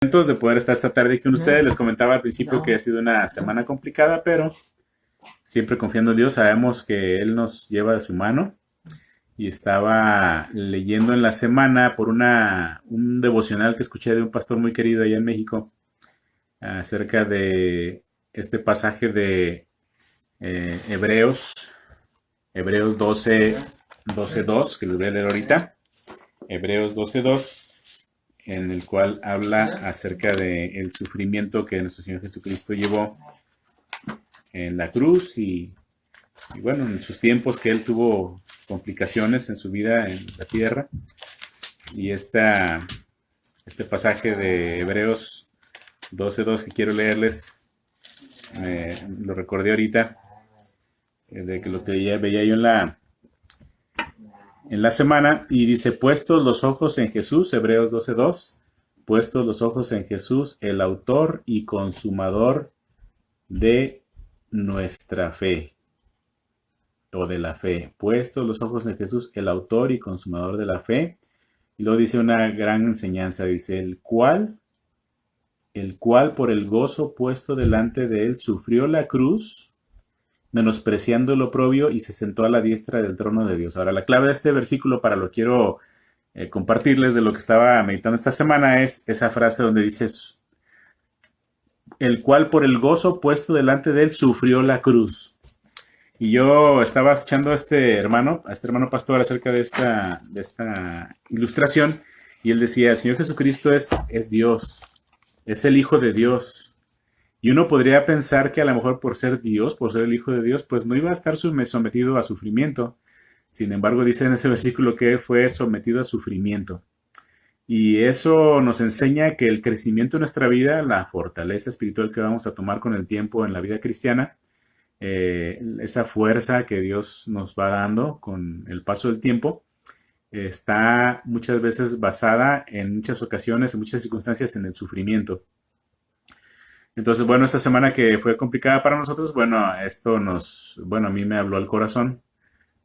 De poder estar esta tarde con ustedes. Les comentaba al principio que ha sido una semana complicada, pero siempre confiando en Dios, sabemos que Él nos lleva de su mano. Y estaba leyendo en la semana por un devocional que escuché de un pastor muy querido allá en México acerca de este pasaje de Hebreos 12:2, que les voy a leer ahorita. Hebreos 12:2, en el cual habla acerca del sufrimiento que nuestro Señor Jesucristo llevó en la cruz y bueno, en sus tiempos que Él tuvo complicaciones en su vida en la tierra. Y este pasaje de Hebreos 12:2 que quiero leerles, lo recordé ahorita, de que lo que veía yo en la semana, y dice: puestos los ojos en Jesús, Hebreos 12:2, puestos los ojos en Jesús, el autor y consumador de nuestra fe, o de la fe. Puestos los ojos en Jesús, el autor y consumador de la fe. Y luego dice una gran enseñanza, dice: el cual por el gozo puesto delante de él sufrió la cruz, menospreciando el oprobio, y se sentó a la diestra del trono de Dios. Ahora, la clave de este versículo, para lo quiero compartirles de lo que estaba meditando esta semana, es esa frase donde dice: el cual por el gozo puesto delante de él sufrió la cruz. Y yo estaba escuchando a este hermano pastor, acerca de esta ilustración, y él decía: el Señor Jesucristo es Dios, es el Hijo de Dios. Y uno podría pensar que a lo mejor por ser Dios, por ser el Hijo de Dios, pues no iba a estar sometido a sufrimiento. Sin embargo, dice en ese versículo que fue sometido a sufrimiento. Y eso nos enseña que el crecimiento de nuestra vida, la fortaleza espiritual que vamos a tomar con el tiempo en la vida cristiana, esa fuerza que Dios nos va dando con el paso del tiempo, está muchas veces basada en muchas ocasiones, en muchas circunstancias, en el sufrimiento. Entonces, bueno, esta semana que fue complicada para nosotros, bueno, a mí me habló al corazón,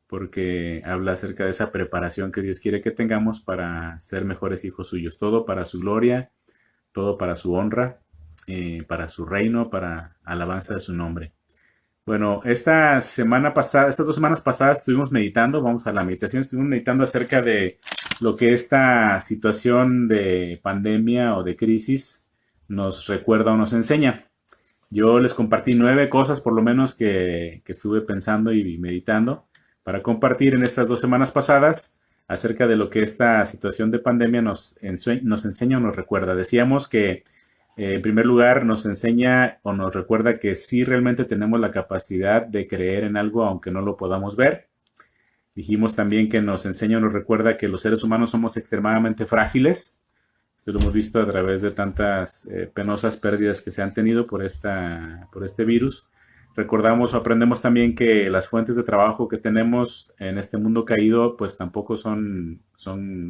porque habla acerca de esa preparación que Dios quiere que tengamos para ser mejores hijos suyos, todo para su gloria, todo para su honra, para su reino, para alabanza de su nombre. Bueno, estas 2 semanas pasadas estuvimos meditando, vamos a la meditación, estuvimos meditando acerca de lo que esta situación de pandemia o de crisis nos recuerda o nos enseña. Yo les compartí 9 cosas por lo menos que estuve pensando y meditando para compartir en estas 2 semanas pasadas acerca de lo que esta situación de pandemia nos enseña o nos recuerda. Decíamos que en primer lugar nos enseña o nos recuerda que sí realmente tenemos la capacidad de creer en algo aunque no lo podamos ver. Dijimos también que nos enseña o nos recuerda que los seres humanos somos extremadamente frágiles. Esto lo hemos visto a través de tantas penosas pérdidas que se han tenido por este virus. Recordamos o aprendemos también que las fuentes de trabajo que tenemos en este mundo caído pues tampoco son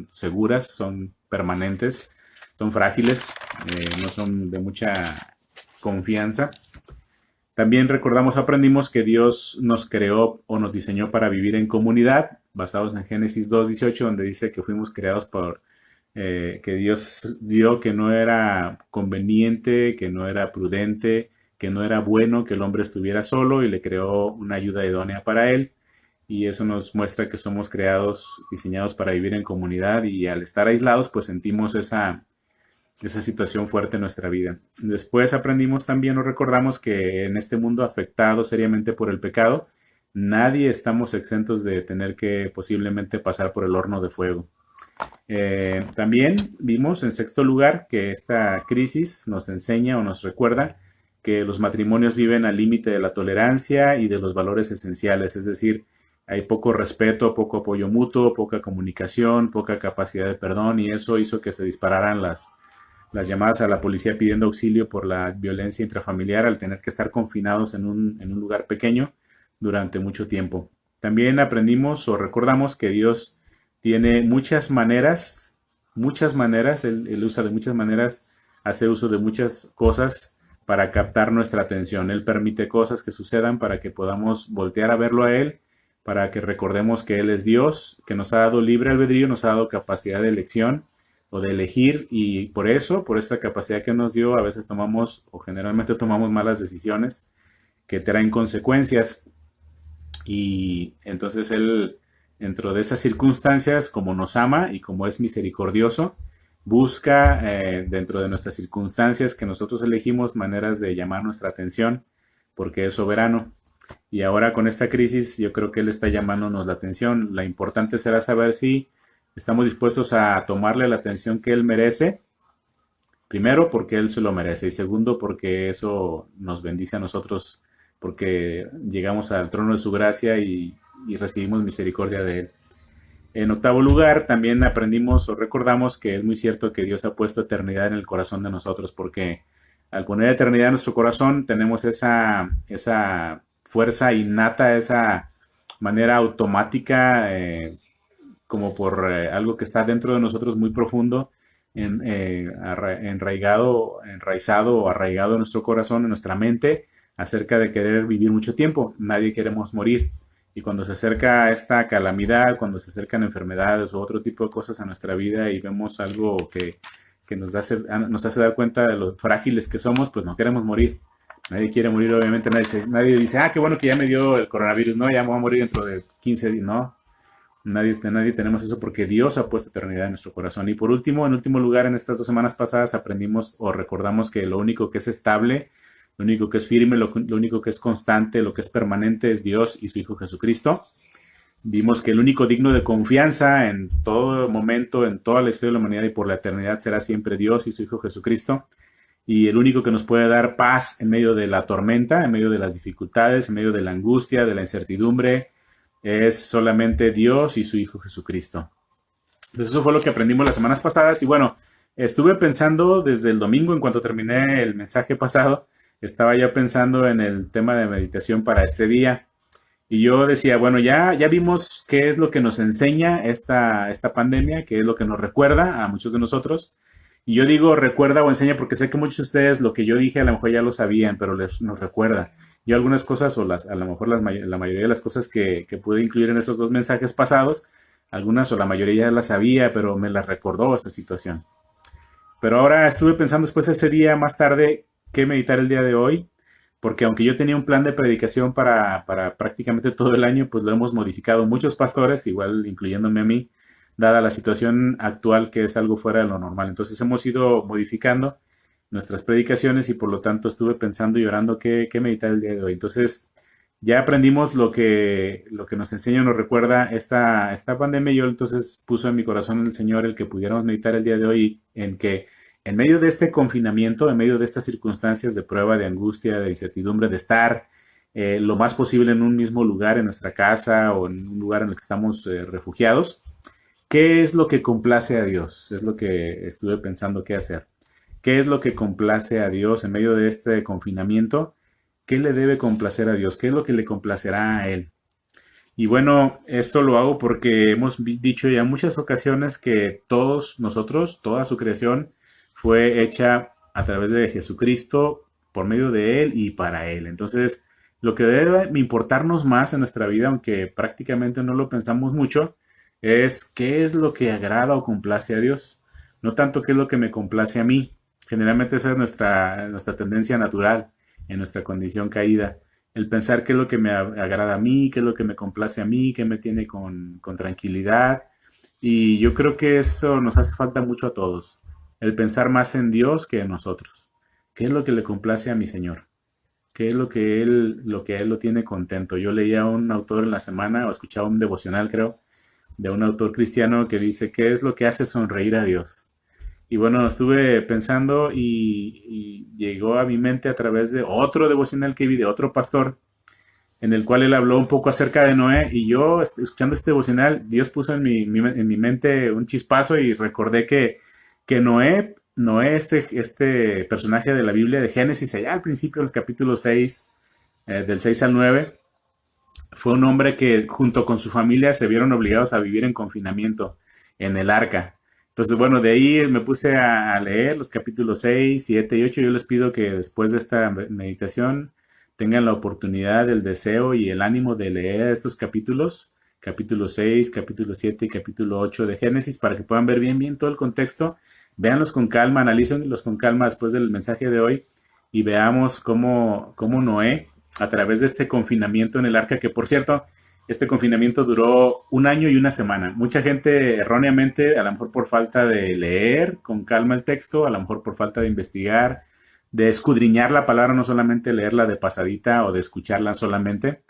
seguras, son permanentes, son frágiles, no son de mucha confianza. También aprendimos que Dios nos creó o nos diseñó para vivir en comunidad, basados en Génesis 2:18, donde dice que fuimos creados que Dios vio que no era conveniente, que no era prudente, que no era bueno que el hombre estuviera solo, y le creó una ayuda idónea para él. Y eso nos muestra que somos diseñados para vivir en comunidad, y al estar aislados pues sentimos esa situación fuerte en nuestra vida. Después aprendimos también o recordamos que en este mundo afectado seriamente por el pecado, nadie estamos exentos de tener que posiblemente pasar por el horno de fuego. También vimos en sexto lugar que esta crisis nos enseña o nos recuerda que los matrimonios viven al límite de la tolerancia y de los valores esenciales, es decir, hay poco respeto, poco apoyo mutuo, poca comunicación, poca capacidad de perdón, y eso hizo que se dispararan las llamadas a la policía pidiendo auxilio por la violencia intrafamiliar al tener que estar confinados en un lugar pequeño durante mucho tiempo. También aprendimos o recordamos que Dios tiene muchas maneras, Él usa de muchas maneras, hace uso de muchas cosas para captar nuestra atención. Él permite cosas que sucedan para que podamos voltear a verlo a Él, para que recordemos que Él es Dios, que nos ha dado libre albedrío, nos ha dado capacidad de elección, o de elegir, y por esa capacidad que nos dio, a veces tomamos o generalmente tomamos malas decisiones que traen consecuencias. Y entonces Él, dentro de esas circunstancias, como nos ama y como es misericordioso, busca dentro de nuestras circunstancias que nosotros elegimos maneras de llamar nuestra atención, porque es soberano. Y ahora con esta crisis yo creo que Él está llamándonos la atención. La importante será saber si estamos dispuestos a tomarle la atención que Él merece. Primero, porque Él se lo merece. Y segundo, porque eso nos bendice a nosotros, porque llegamos al trono de su gracia y recibimos misericordia de Él. En octavo lugar, también aprendimos o recordamos que es muy cierto que Dios ha puesto eternidad en el corazón de nosotros, porque al poner eternidad en nuestro corazón tenemos esa fuerza innata, esa manera automática, como por algo que está dentro de nosotros muy profundo, enraizado o arraigado en nuestro corazón, en nuestra mente, acerca de querer vivir mucho tiempo. Nadie queremos morir. Y cuando se acerca esta calamidad, cuando se acercan enfermedades u otro tipo de cosas a nuestra vida y vemos algo que nos hace dar cuenta de lo frágiles que somos, pues no queremos morir. Nadie quiere morir, obviamente. Nadie dice, qué bueno que ya me dio el coronavirus. No, ya me voy a morir dentro de 15 días. No, nadie tenemos eso porque Dios ha puesto eternidad en nuestro corazón. Y por último, en último lugar, en estas 2 semanas pasadas aprendimos o recordamos que lo único que es estable, lo único que es firme, lo único que es constante, lo que es permanente es Dios y su Hijo Jesucristo. Vimos que el único digno de confianza en todo momento, en toda la historia de la humanidad y por la eternidad será siempre Dios y su Hijo Jesucristo. Y el único que nos puede dar paz en medio de la tormenta, en medio de las dificultades, en medio de la angustia, de la incertidumbre, es solamente Dios y su Hijo Jesucristo. Entonces eso fue lo que aprendimos las semanas pasadas. Y bueno, estuve pensando desde el domingo, en cuanto terminé el mensaje pasado, estaba ya pensando en el tema de meditación para este día. Y yo decía, bueno, ya vimos qué es lo que nos enseña esta pandemia, qué es lo que nos recuerda a muchos de nosotros. Y yo digo recuerda o enseña porque sé que muchos de ustedes lo que yo dije a lo mejor ya lo sabían, pero nos recuerda. Yo algunas cosas, o a lo mejor la mayoría de las cosas que pude incluir en esos 2 mensajes pasados, algunas o la mayoría ya las sabía, pero me las recordó esta situación. Pero ahora estuve pensando después ese día, más tarde, qué meditar el día de hoy, porque aunque yo tenía un plan de predicación para prácticamente todo el año, pues lo hemos modificado muchos pastores, igual incluyéndome a mí, dada la situación actual que es algo fuera de lo normal. Entonces hemos ido modificando nuestras predicaciones y por lo tanto estuve pensando y orando qué meditar el día de hoy. Entonces ya aprendimos lo que nos enseña, nos recuerda esta pandemia. Yo entonces puso en mi corazón el Señor el que pudiéramos meditar el día de hoy en que en medio de este confinamiento, en medio de estas circunstancias de prueba, de angustia, de incertidumbre, de estar lo más posible en un mismo lugar, en nuestra casa o en un lugar en el que estamos refugiados, ¿qué es lo que complace a Dios? Es lo que estuve pensando qué hacer. ¿Qué es lo que complace a Dios en medio de este confinamiento? ¿Qué le debe complacer a Dios? ¿Qué es lo que le complacerá a Él? Y bueno, esto lo hago porque hemos dicho ya en muchas ocasiones que todos nosotros, toda su creación, fue hecha a través de Jesucristo, por medio de Él y para Él. Entonces, lo que debe importarnos más en nuestra vida, aunque prácticamente no lo pensamos mucho, es qué es lo que agrada o complace a Dios. No tanto qué es lo que me complace a mí. Generalmente esa es nuestra tendencia natural en nuestra condición caída. El pensar qué es lo que me agrada a mí, qué es lo que me complace a mí, qué me tiene con tranquilidad. Y yo creo que eso nos hace falta mucho a todos. El pensar más en Dios que en nosotros. ¿Qué es lo que le complace a mi Señor? ¿Qué es lo que Él lo tiene contento? Yo leía a un autor en la semana, o escuchaba un devocional, creo, de un autor cristiano que dice, ¿qué es lo que hace sonreír a Dios? Y bueno, estuve pensando y llegó a mi mente a través de otro devocional que vi de otro pastor, en el cual él habló un poco acerca de Noé. Y yo, escuchando este devocional, Dios puso en mi mente un chispazo y recordé que Noé, este personaje de la Biblia de Génesis, allá al principio del capítulo 6, del 6 al 9, fue un hombre que junto con su familia se vieron obligados a vivir en confinamiento en el arca. Entonces, bueno, de ahí me puse a leer los capítulos 6, 7 y 8. Yo les pido que después de esta meditación tengan la oportunidad, el deseo y el ánimo de leer estos capítulos capítulo 6, capítulo 7 y capítulo 8 de Génesis para que puedan ver bien todo el contexto. Véanlos con calma, analícenlos con calma después del mensaje de hoy y veamos cómo Noé, a través de este confinamiento en el arca, que por cierto, este confinamiento duró 1 año y 1 semana. Mucha gente erróneamente, a lo mejor por falta de leer con calma el texto, a lo mejor por falta de investigar, de escudriñar la palabra, no solamente leerla de pasadita o de escucharla solamente,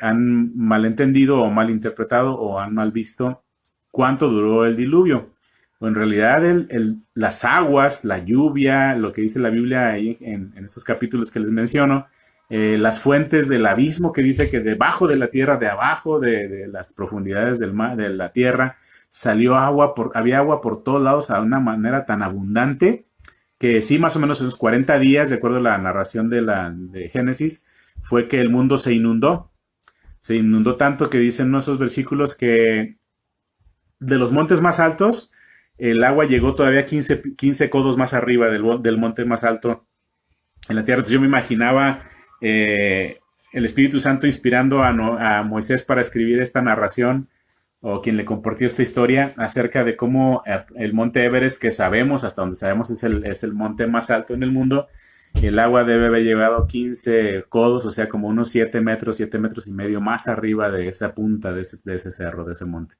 han malentendido o malinterpretado o han mal visto cuánto duró el diluvio. O en realidad las aguas, la lluvia, lo que dice la Biblia ahí en esos capítulos que les menciono, las fuentes del abismo que dice que debajo de la tierra, de abajo de las profundidades del mar, de la tierra, había agua por todos lados a una manera tan abundante que sí, más o menos en los 40 días, de acuerdo a la narración de Génesis, fue que el mundo se inundó. Se inundó tanto que dicen esos versículos que de los montes más altos, el agua llegó todavía 15 codos más arriba del monte más alto en la tierra. Entonces yo me imaginaba el Espíritu Santo inspirando a Moisés para escribir esta narración, o quien le compartió esta historia acerca de cómo el monte Everest, que sabemos, hasta donde sabemos es el monte más alto en el mundo, el agua debe haber llegado 15 codos, o sea, como unos 7 metros y medio más arriba de esa punta de ese cerro, de ese monte.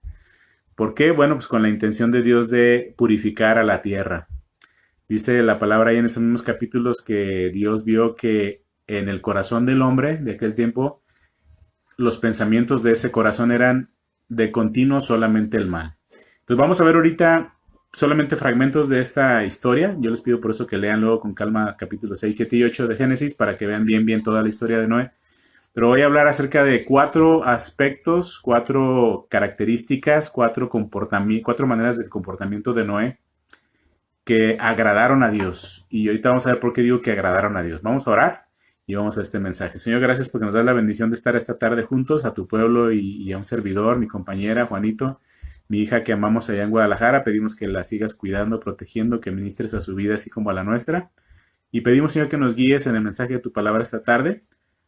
¿Por qué? Bueno, pues con la intención de Dios de purificar a la tierra. Dice la palabra ahí en esos mismos capítulos que Dios vio que en el corazón del hombre de aquel tiempo, los pensamientos de ese corazón eran de continuo solamente el mal. Entonces vamos a ver ahorita solamente fragmentos de esta historia. Yo les pido por eso que lean luego con calma capítulos 6, 7 y 8 de Génesis para que vean bien toda la historia de Noé. Pero voy a hablar acerca de 4 aspectos, 4 características, 4 maneras del comportamiento de Noé que agradaron a Dios. Y ahorita vamos a ver por qué digo que agradaron a Dios. Vamos a orar y vamos a este mensaje. Señor, gracias porque nos das la bendición de estar esta tarde juntos, a tu pueblo y a un servidor, mi compañera Juanito, mi hija que amamos allá en Guadalajara. Pedimos que la sigas cuidando, protegiendo, que ministres a su vida así como a la nuestra. Y pedimos, Señor, que nos guíes en el mensaje de tu palabra esta tarde,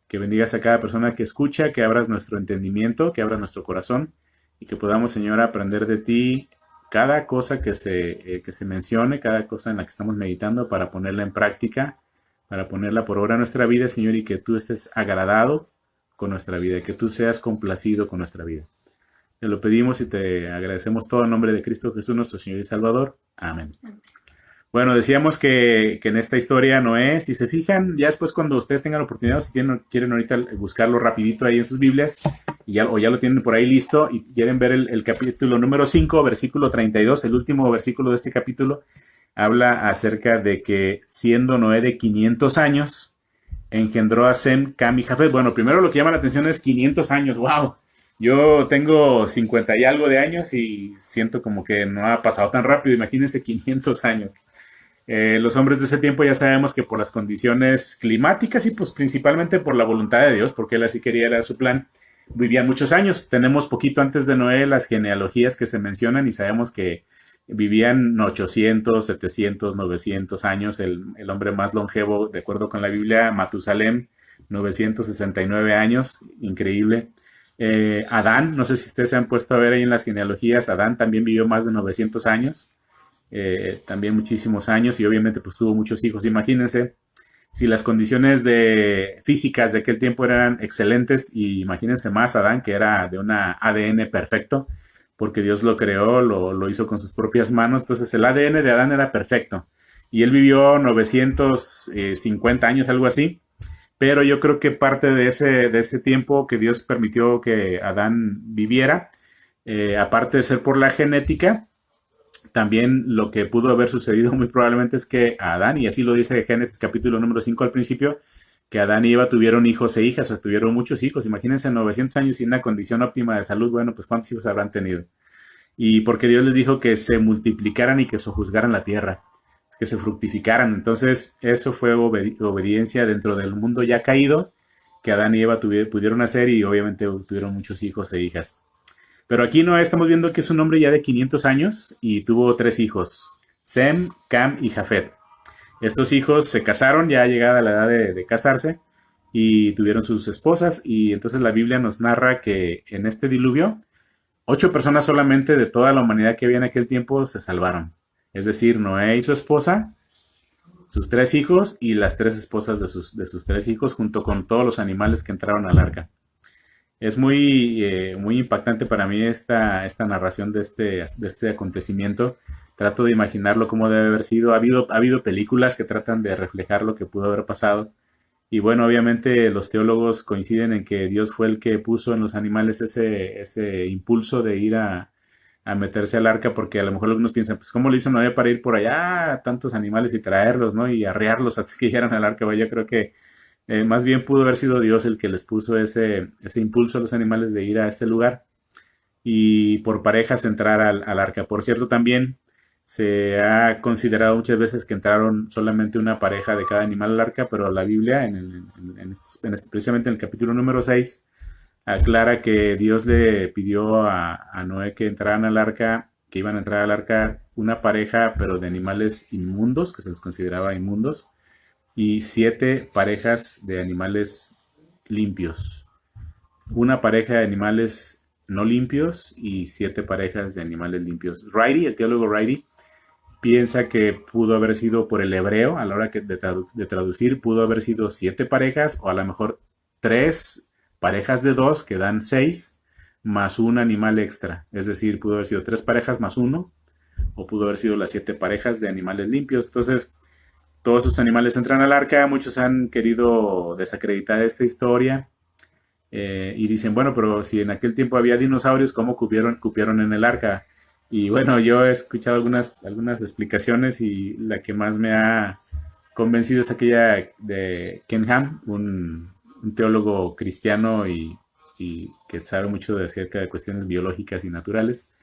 que bendigas a cada persona que escucha, que abras nuestro entendimiento, que abras nuestro corazón y que podamos, Señor, aprender de ti cada cosa que se mencione, cada cosa en la que estamos meditando para ponerla en práctica, para ponerla por obra en nuestra vida, Señor, y que tú estés agradado con nuestra vida, que tú seas complacido con nuestra vida. Te lo pedimos y te agradecemos todo en nombre de Cristo Jesús, nuestro Señor y Salvador. Amén. Bueno, decíamos que en esta historia Noé, si se fijan, ya después cuando ustedes tengan la oportunidad, o si quieren ahorita buscarlo rapidito ahí en sus Biblias, o ya lo tienen por ahí listo, y quieren ver el capítulo número 5, versículo 32, el último versículo de este capítulo, habla acerca de que siendo Noé de 500 años, engendró a Sem, Cam y Jafet. Bueno, primero lo que llama la atención es 500 años, wow. Yo tengo 50 y algo de años y siento como que no ha pasado tan rápido, imagínense 500 años. Los hombres de ese tiempo ya sabemos que por las condiciones climáticas y pues principalmente por la voluntad de Dios, porque él así quería, era su plan, vivían muchos años. Tenemos poquito antes de Noé las genealogías que se mencionan y sabemos que vivían 800, 700, 900 años. El hombre más longevo, de acuerdo con la Biblia, Matusalem, 969 años, increíble. Adán, no sé si ustedes se han puesto a ver ahí en las genealogías, Adán también vivió más de 900 años. También muchísimos años y obviamente pues tuvo muchos hijos. Imagínense si las condiciones físicas de aquel tiempo eran excelentes, y imagínense más Adán, que era de una ADN perfecto porque Dios lo creó, lo hizo con sus propias manos. Entonces el ADN de Adán era perfecto y él vivió 950 años, algo así. Pero yo creo que parte de ese tiempo que Dios permitió que Adán viviera, aparte de ser por la genética, también lo que pudo haber sucedido muy probablemente es que Adán, y así lo dice Génesis capítulo número 5 al principio, que Adán y Eva tuvieron hijos e hijas, o sea, tuvieron muchos hijos. Imagínense 900 años y una condición óptima de salud. Bueno, pues ¿cuántos hijos habrán tenido? Y porque Dios les dijo que se multiplicaran y que sojuzgaran la tierra, que se fructificaran. Entonces eso fue obediencia dentro del mundo ya caído que Adán y Eva pudieron hacer, y obviamente tuvieron muchos hijos e hijas. Pero aquí no estamos viendo que es un hombre ya de 500 años y tuvo 3 hijos, Sem, Cam y Jafet. Estos hijos se casaron ya llegada la edad de casarse, y tuvieron sus esposas. Y entonces la Biblia nos narra que en este diluvio, 8 personas solamente de toda la humanidad que había en aquel tiempo se salvaron. Es decir, Noé y su esposa, sus 3 hijos y las 3 esposas de sus 3 hijos, junto con todos los animales que entraron al arca. Es muy impactante para mí esta narración de este acontecimiento. Trato de imaginarlo cómo debe haber sido. Ha habido películas que tratan de reflejar lo que pudo haber pasado. Y bueno, obviamente los teólogos coinciden en que Dios fue el que puso en los animales ese impulso de ir a meterse al arca, porque a lo mejor algunos piensan, pues ¿cómo le hizo Noé para ir por allá tantos animales y traerlos, ¿no? Y arrearlos hasta que llegaran al arca. Yo creo que más bien pudo haber sido Dios el que les puso ese impulso a los animales de ir a este lugar y por parejas entrar al arca. Por cierto, también se ha considerado muchas veces que entraron solamente una pareja de cada animal al arca, pero la Biblia, precisamente en el capítulo número 6, aclara que Dios le pidió a Noé que entraran al arca, que iban a entrar al arca una pareja, pero de animales inmundos, que se les consideraba inmundos, y 7 parejas de animales limpios. Una pareja de animales no limpios y 7 parejas de animales limpios. Righty, el teólogo Righty, piensa que pudo haber sido por el hebreo, a la hora de traducir, pudo haber sido 7 parejas o a lo mejor 3 parejas de 2, que dan 6, más un animal extra. Es decir, pudo haber sido 3 parejas más uno, o pudo haber sido las 7 parejas de animales limpios. Entonces, todos esos animales entran al arca. Muchos han querido desacreditar esta historia y dicen, bueno, pero si en aquel tiempo había dinosaurios, ¿cómo cupieron en el arca? Y bueno, yo he escuchado algunas explicaciones y la que más me ha convencido es aquella de Ken Ham, un teólogo cristiano y que sabe mucho acerca de cuestiones biológicas y naturales,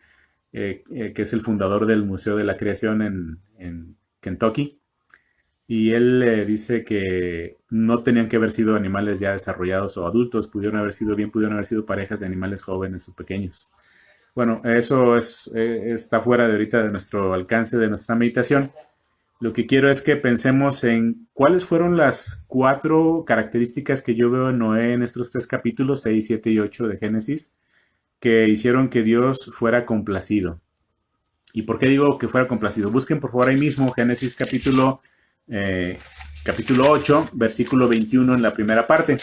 que es el fundador del Museo de la Creación en Kentucky. Y él dice que no tenían que haber sido animales ya desarrollados o adultos, pudieron haber sido parejas de animales jóvenes o pequeños. Bueno, eso está fuera de ahorita de nuestro alcance, de nuestra meditación. Lo que quiero es que pensemos en cuáles fueron las 4 características que yo veo en Noé en estos 3 capítulos, 6, 7 y 8 de Génesis, que hicieron que Dios fuera complacido. ¿Y por qué digo que fuera complacido? Busquen por favor ahí mismo Génesis capítulo 8, versículo 21 en la primera parte.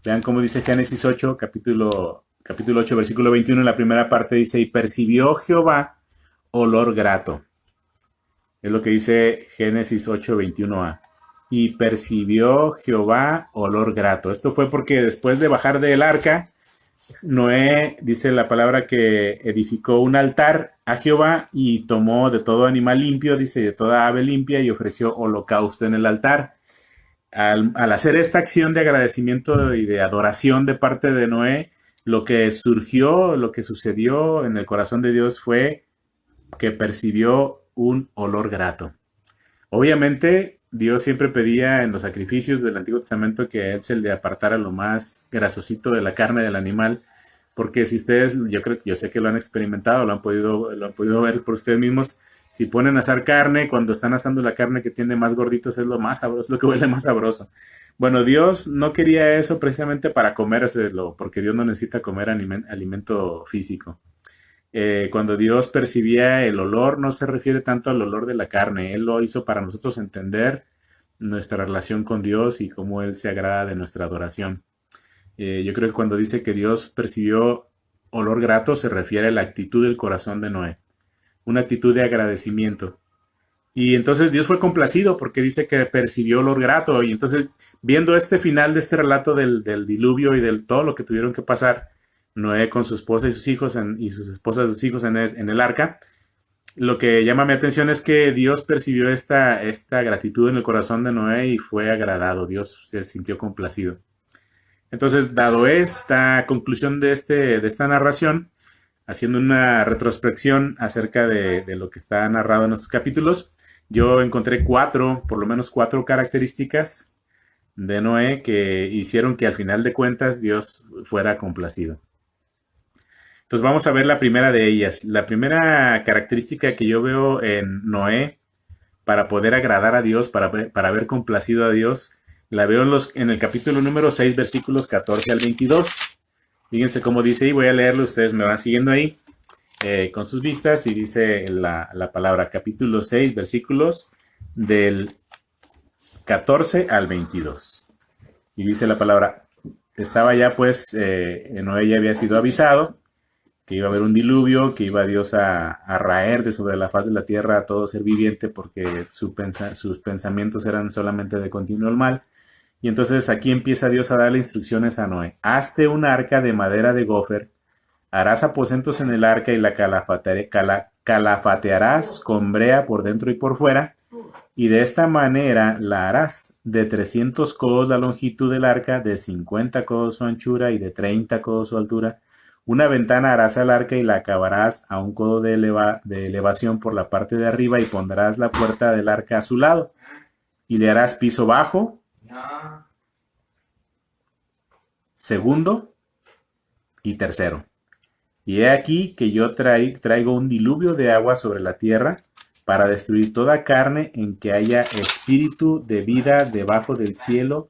Vean cómo dice Génesis 8, capítulo 8, versículo 21 en la primera parte. Dice, y percibió Jehová olor grato. Es lo que dice Génesis 8, 21a. Y percibió Jehová olor grato. Esto fue porque después de bajar del arca, Noé, dice la palabra, que edificó un altar a Jehová y tomó de todo animal limpio, dice, de toda ave limpia, y ofreció holocausto en el altar. Al hacer esta acción de agradecimiento y de adoración de parte de Noé, lo que sucedió en el corazón de Dios fue que percibió un olor grato. Obviamente, Dios siempre pedía en los sacrificios del Antiguo Testamento que a él se le apartara lo más grasosito de la carne del animal, porque si ustedes, yo sé que lo han experimentado, lo han podido ver por ustedes mismos. Si ponen a asar carne, cuando están asando la carne que tiene más gorditos, es lo más sabroso, lo que huele más sabroso. Bueno, Dios no quería eso precisamente para comérselo, porque Dios no necesita comer alimento físico. Cuando Dios percibía el olor, no se refiere tanto al olor de la carne. Él lo hizo para nosotros entender nuestra relación con Dios y cómo Él se agrada de nuestra adoración. Yo creo que cuando dice que Dios percibió olor grato, se refiere a la actitud del corazón de Noé, una actitud de agradecimiento. Y entonces Dios fue complacido porque dice que percibió olor grato. Y entonces, viendo este final de este relato del diluvio y de todo lo que tuvieron que pasar Noé con su esposa y sus hijos y sus esposas y sus hijos en el arca, lo que llama mi atención es que Dios percibió esta gratitud en el corazón de Noé y fue agradado. Dios se sintió complacido. Entonces, dado esta conclusión de esta narración, haciendo una retrospección acerca de lo que está narrado en estos capítulos, yo encontré por lo menos cuatro características de Noé que hicieron que al final de cuentas Dios fuera complacido. Entonces vamos a ver la primera de ellas. La primera característica que yo veo en Noé para poder agradar a Dios, para haber complacido a Dios, La veo en el capítulo número 6, versículos 14 al 22. Fíjense cómo dice, y voy a leerlo, ustedes me van siguiendo ahí con sus vistas, y dice la palabra capítulo 6, versículos del 14 al 22. Y dice la palabra, estaba ya pues, Noé ya había sido avisado que iba a haber un diluvio, que iba Dios a raer de sobre la faz de la tierra a todo ser viviente porque sus pensamientos eran solamente de continuo el mal. Y entonces aquí empieza Dios a darle instrucciones a Noé. Hazte un arca de madera de gofer, harás aposentos en el arca y la calafatearás con brea por dentro y por fuera, y de esta manera la harás de 300 codos la longitud del arca, de 50 codos su anchura y de 30 codos su altura. Una ventana harás al arca y la acabarás a un codo de elevación por la parte de arriba, y pondrás la puerta del arca a su lado. Y le harás piso bajo, segundo y tercero. Y he aquí que yo traigo un diluvio de agua sobre la tierra para destruir toda carne en que haya espíritu de vida debajo del cielo.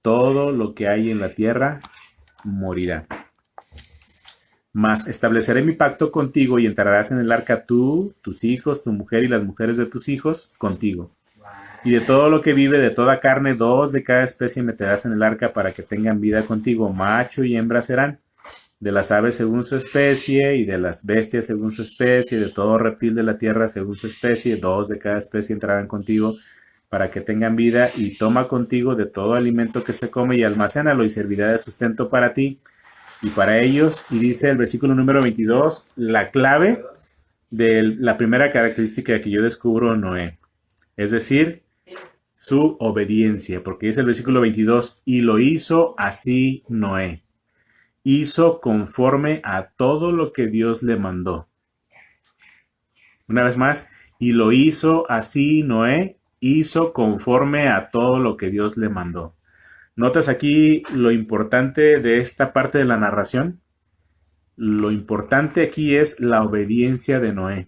Todo lo que hay en la tierra morirá. Mas estableceré mi pacto contigo y entrarás en el arca tú, tus hijos, tu mujer y las mujeres de tus hijos contigo. Y de todo lo que vive, de toda carne, 2 de cada especie meterás en el arca para que tengan vida contigo. Macho y hembra serán. De las aves según su especie, y de las bestias según su especie, de todo reptil de la tierra según su especie, 2 de cada especie entrarán contigo para que tengan vida, y toma contigo de todo alimento que se come y almacénalo, y servirá de sustento para ti y para ellos. Y dice el versículo número 22, la clave de la primera característica que yo descubro en Noé, es decir, su obediencia, porque dice el versículo 22, y lo hizo así Noé. Hizo conforme a todo lo que Dios le mandó. Una vez más, y lo hizo así Noé, hizo conforme a todo lo que Dios le mandó. ¿Notas aquí lo importante de esta parte de la narración? Lo importante aquí es la obediencia de Noé.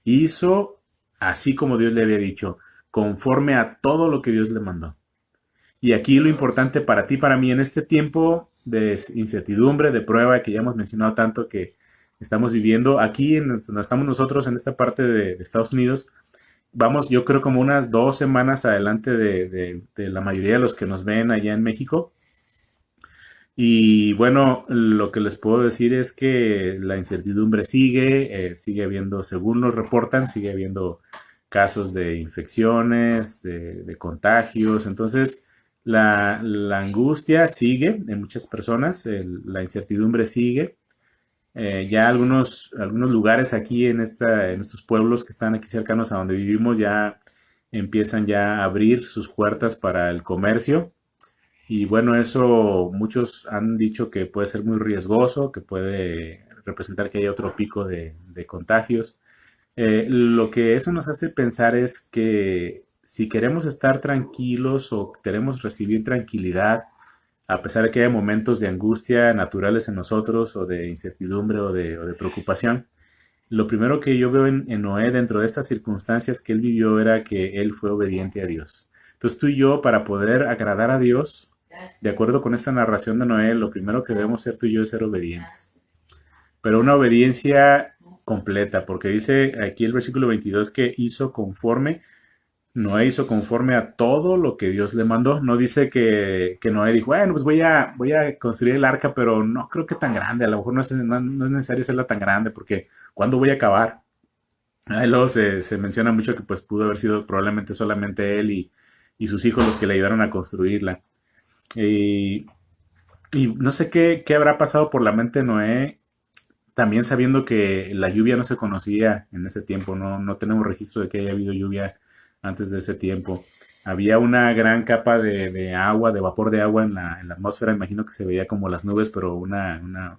Hizo así como Dios le había dicho, conforme a todo lo que Dios le mandó. Y aquí lo importante para ti, para mí, en este tiempo de incertidumbre, de prueba, que ya hemos mencionado tanto que estamos viviendo, aquí donde estamos nosotros, en esta parte de Estados Unidos, vamos, yo creo como unas 2 semanas adelante de la mayoría de los que nos ven allá en México. Y bueno, lo que les puedo decir es que la incertidumbre sigue habiendo, según nos reportan, sigue habiendo casos de infecciones, de contagios. Entonces, la angustia sigue en muchas personas, la incertidumbre sigue. Ya algunos lugares aquí en estos pueblos que están aquí cercanos a donde vivimos ya empiezan ya a abrir sus puertas para el comercio. Y bueno, eso muchos han dicho que puede ser muy riesgoso, que puede representar que haya otro pico de contagios. Lo que eso nos hace pensar es que si queremos estar tranquilos o queremos recibir tranquilidad, a pesar de que haya momentos de angustia naturales en nosotros o de incertidumbre o de preocupación, lo primero que yo veo en Noé dentro de estas circunstancias que él vivió era que él fue obediente a Dios. Entonces tú y yo, para poder agradar a Dios, de acuerdo con esta narración de Noé, lo primero que debemos ser tú y yo es ser obedientes. Pero una obediencia completa, porque dice aquí el versículo 22 que Noé hizo conforme a todo lo que Dios le mandó. No dice que Noé dijo, bueno, pues voy a construir el arca, pero no creo que tan grande. A lo mejor no es necesario hacerla tan grande, porque ¿cuándo voy a acabar? Ahí luego se menciona mucho que pues pudo haber sido probablemente solamente él y sus hijos los que le ayudaron a construirla. Y, y no sé qué habrá pasado por la mente de Noé, también sabiendo que la lluvia no se conocía en ese tiempo, no tenemos registro de que haya habido lluvia antes de ese tiempo. Había una gran capa de agua, de vapor de agua en la atmósfera. Imagino que se veía como las nubes, pero una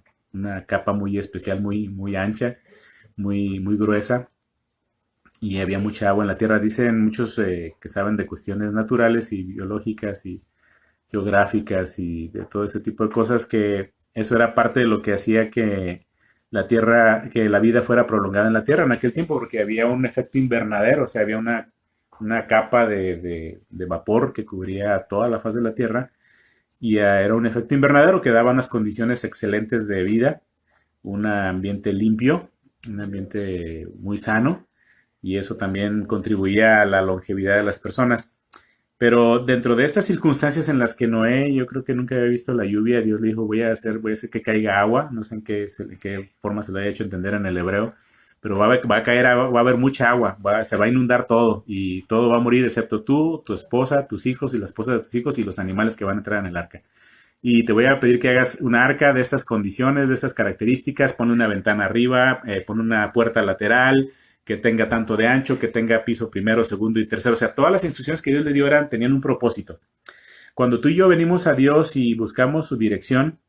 capa muy especial, muy ancha, muy gruesa. Y había mucha agua en la Tierra. Dicen muchos que saben de cuestiones naturales y biológicas y geográficas y de todo ese tipo de cosas, que eso era parte de lo que hacía que que la vida fuera prolongada en la Tierra en aquel tiempo, porque había un efecto invernadero, o sea, había una capa de vapor que cubría toda la faz de la Tierra y era un efecto invernadero que daba unas condiciones excelentes de vida, un ambiente limpio, un ambiente muy sano y eso también contribuía a la longevidad de las personas. Pero dentro de estas circunstancias en las que Noé, yo creo que nunca había visto la lluvia, Dios le dijo, voy a hacer que caiga agua, no sé en qué forma se lo haya hecho entender en el hebreo, pero va a caer agua, va a haber mucha agua, se va a inundar todo y todo va a morir excepto tú, tu esposa, tus hijos y la esposa de tus hijos y los animales que van a entrar en el arca. Y te voy a pedir que hagas una arca de estas condiciones, de estas características, pon una ventana arriba, pon una puerta lateral, que tenga tanto de ancho, que tenga piso primero, segundo y tercero. O sea, todas las instrucciones que Dios le dio tenían un propósito. Cuando tú y yo venimos a Dios y buscamos su dirección,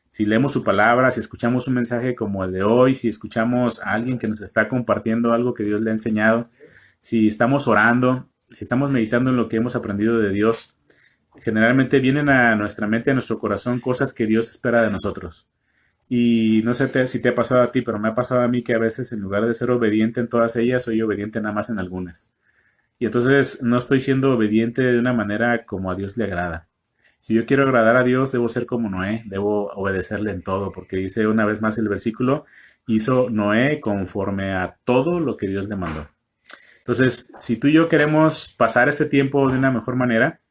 si leemos su palabra, si escuchamos un mensaje como el de hoy, si escuchamos a alguien que nos está compartiendo algo que Dios le ha enseñado, si estamos orando, si estamos meditando en lo que hemos aprendido de Dios, generalmente vienen a nuestra mente, a nuestro corazón, cosas que Dios espera de nosotros. Y no sé si te ha pasado a ti, pero me ha pasado a mí que a veces en lugar de ser obediente en todas ellas, soy obediente nada más en algunas. Y entonces no estoy siendo obediente de una manera como a Dios le agrada. Si yo quiero agradar a Dios, debo ser como Noé, debo obedecerle en todo, porque dice una vez más el versículo, hizo Noé conforme a todo lo que Dios le mandó. Entonces, si tú y yo queremos pasar este tiempo de una mejor manera,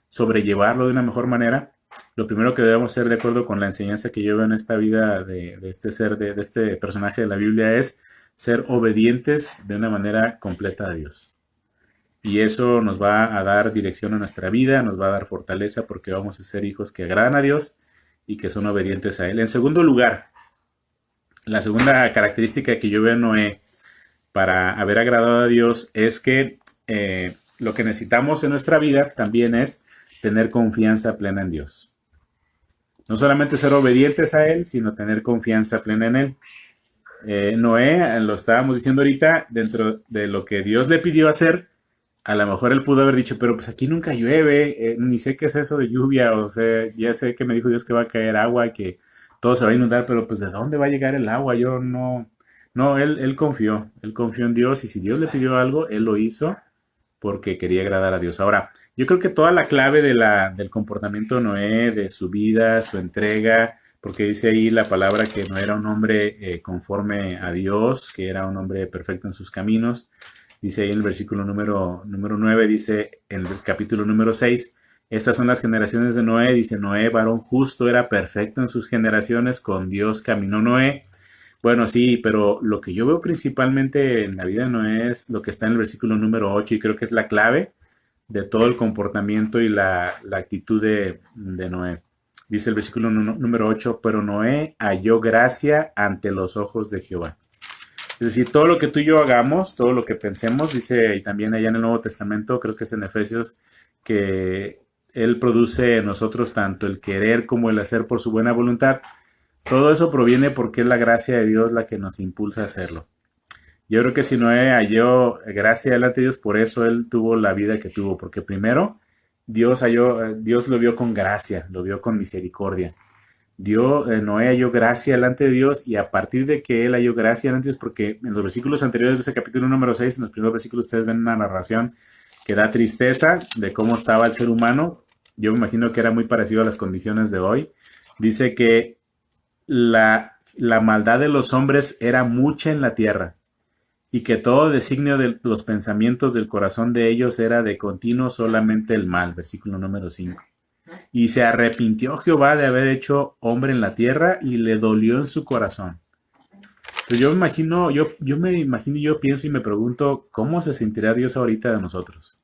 sobrellevarlo de una mejor manera, lo primero que debemos hacer de acuerdo con la enseñanza que yo veo en esta vida de este ser, de este personaje de la Biblia, es ser obedientes de una manera completa a Dios. Y eso nos va a dar dirección a nuestra vida, nos va a dar fortaleza porque vamos a ser hijos que agradan a Dios y que son obedientes a Él. En segundo lugar, la segunda característica que yo veo en Noé para haber agradado a Dios es que lo que necesitamos en nuestra vida también es tener confianza plena en Dios. No solamente ser obedientes a Él, sino tener confianza plena en Él. Noé, lo estábamos diciendo ahorita, dentro de lo que Dios le pidió hacer, a lo mejor él pudo haber dicho, pero pues aquí nunca llueve, ni sé qué es eso de lluvia, o sea, ya sé que me dijo Dios que va a caer agua y que todo se va a inundar, pero pues ¿de dónde va a llegar el agua? Yo no, no, él confió en Dios y si Dios le pidió algo, él lo hizo porque quería agradar a Dios. Ahora, yo creo que toda la clave del comportamiento de Noé, de su vida, su entrega, porque dice ahí la palabra que no era un hombre conforme a Dios, que era un hombre perfecto en sus caminos. Dice ahí en el versículo número 9, dice en el capítulo número 6, estas son las generaciones de Noé, dice Noé, varón justo, era perfecto en sus generaciones, con Dios caminó Noé. Bueno, sí, pero lo que yo veo principalmente en la vida de Noé es lo que está en el versículo número 8 y creo que es la clave de todo el comportamiento y la actitud de Noé. Dice el versículo número 8, pero Noé halló gracia ante los ojos de Jehová. Es decir, todo lo que tú y yo hagamos, todo lo que pensemos, dice y también allá en el Nuevo Testamento, creo que es en Efesios, que Él produce en nosotros tanto el querer como el hacer por su buena voluntad. Todo eso proviene porque es la gracia de Dios la que nos impulsa a hacerlo. Yo creo que si Noé halló gracia delante de Dios, por eso él tuvo la vida que tuvo, porque primero Dios lo vio con gracia, lo vio con misericordia. Noé halló gracia delante de Dios y a partir de que él halló gracia delante de Dios, porque en los versículos anteriores de ese capítulo número 6, en los primeros versículos ustedes ven una narración que da tristeza de cómo estaba el ser humano. Yo me imagino que era muy parecido a las condiciones de hoy. Dice que la maldad de los hombres era mucha en la tierra y que todo designio de los pensamientos del corazón de ellos era de continuo solamente el mal. Versículo número 5. Y se arrepintió Jehová de haber hecho hombre en la tierra y le dolió en su corazón. Entonces yo pienso y me pregunto cómo se sentirá Dios ahorita de nosotros.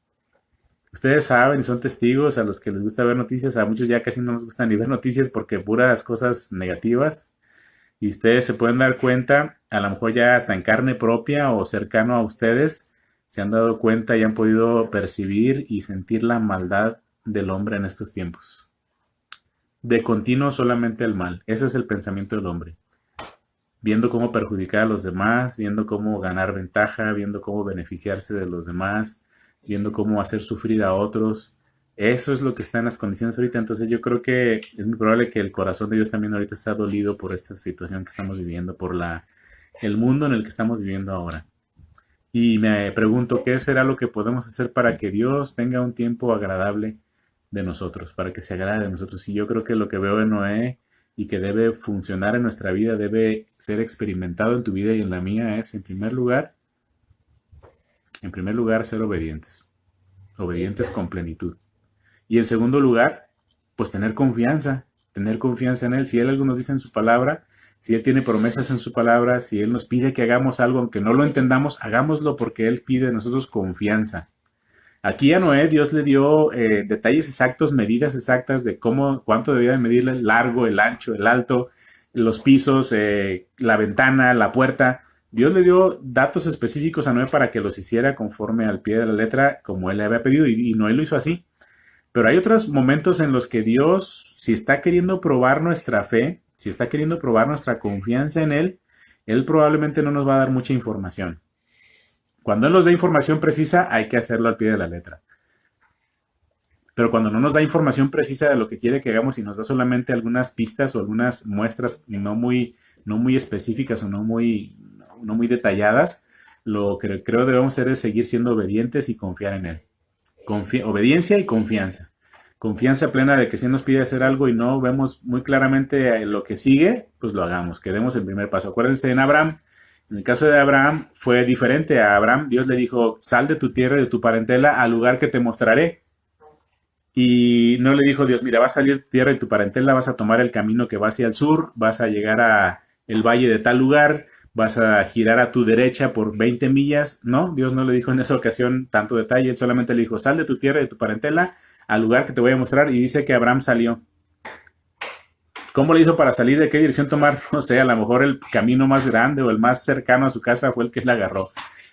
Ustedes saben y son testigos a los que les gusta ver noticias, a muchos ya casi no les gusta ni ver noticias porque puras cosas negativas. Y ustedes se pueden dar cuenta, a lo mejor ya hasta en carne propia o cercano a ustedes, se han dado cuenta y han podido percibir y sentir la maldad del hombre en estos tiempos. De continuo solamente el mal. Ese es el pensamiento del hombre. Viendo cómo perjudicar a los demás, viendo cómo ganar ventaja, viendo cómo beneficiarse de los demás, viendo cómo hacer sufrir a otros. Eso es lo que está en las condiciones ahorita. Entonces yo creo que es muy probable que el corazón de Dios también ahorita está dolido por esta situación que estamos viviendo, por el mundo en el que estamos viviendo ahora. Y me pregunto, ¿qué será lo que podemos hacer para que Dios tenga un tiempo agradable de nosotros, para que se agrade de nosotros? Y yo creo que lo que veo en Noé y que debe funcionar en nuestra vida, debe ser experimentado en tu vida y en la mía, es en primer lugar, ser obedientes, obedientes con plenitud. Y en segundo lugar, pues tener confianza en Él. Si Él algo nos dice en su palabra, si Él tiene promesas en su palabra, si Él nos pide que hagamos algo, aunque no lo entendamos, hagámoslo porque Él pide de nosotros confianza. Aquí a Noé Dios le dio detalles exactos, medidas exactas de cuánto debía de medir el largo, el ancho, el alto, los pisos, la ventana, la puerta. Dios le dio datos específicos a Noé para que los hiciera conforme al pie de la letra, como él le había pedido, y Noé lo hizo así. Pero hay otros momentos en los que Dios, si está queriendo probar nuestra fe, si está queriendo probar nuestra confianza en Él probablemente no nos va a dar mucha información. Cuando Él nos da información precisa, hay que hacerlo al pie de la letra. Pero cuando no nos da información precisa de lo que quiere que hagamos y nos da solamente algunas pistas o algunas muestras no muy específicas o no muy detalladas, lo que creo debemos hacer es seguir siendo obedientes y confiar en Él. Obediencia y confianza. Confianza plena de que si nos pide hacer algo y no vemos muy claramente lo que sigue, pues lo hagamos, que demos el primer paso. Acuérdense en Abraham, en el caso de Abraham fue diferente. A Abraham Dios le dijo, sal de tu tierra y de tu parentela al lugar que te mostraré. Y no le dijo Dios, mira, vas a salir de tu tierra y tu parentela, vas a tomar el camino que va hacia el sur, vas a llegar a el valle de tal lugar, vas a girar a tu derecha por 20 millas. No, Dios no le dijo en esa ocasión tanto detalle, él solamente le dijo, sal de tu tierra y de tu parentela al lugar que te voy a mostrar. Y dice que Abraham salió. ¿Cómo le hizo para salir? ¿De qué dirección tomar? No sé, a lo mejor el camino más grande o el más cercano a su casa fue el que él agarró.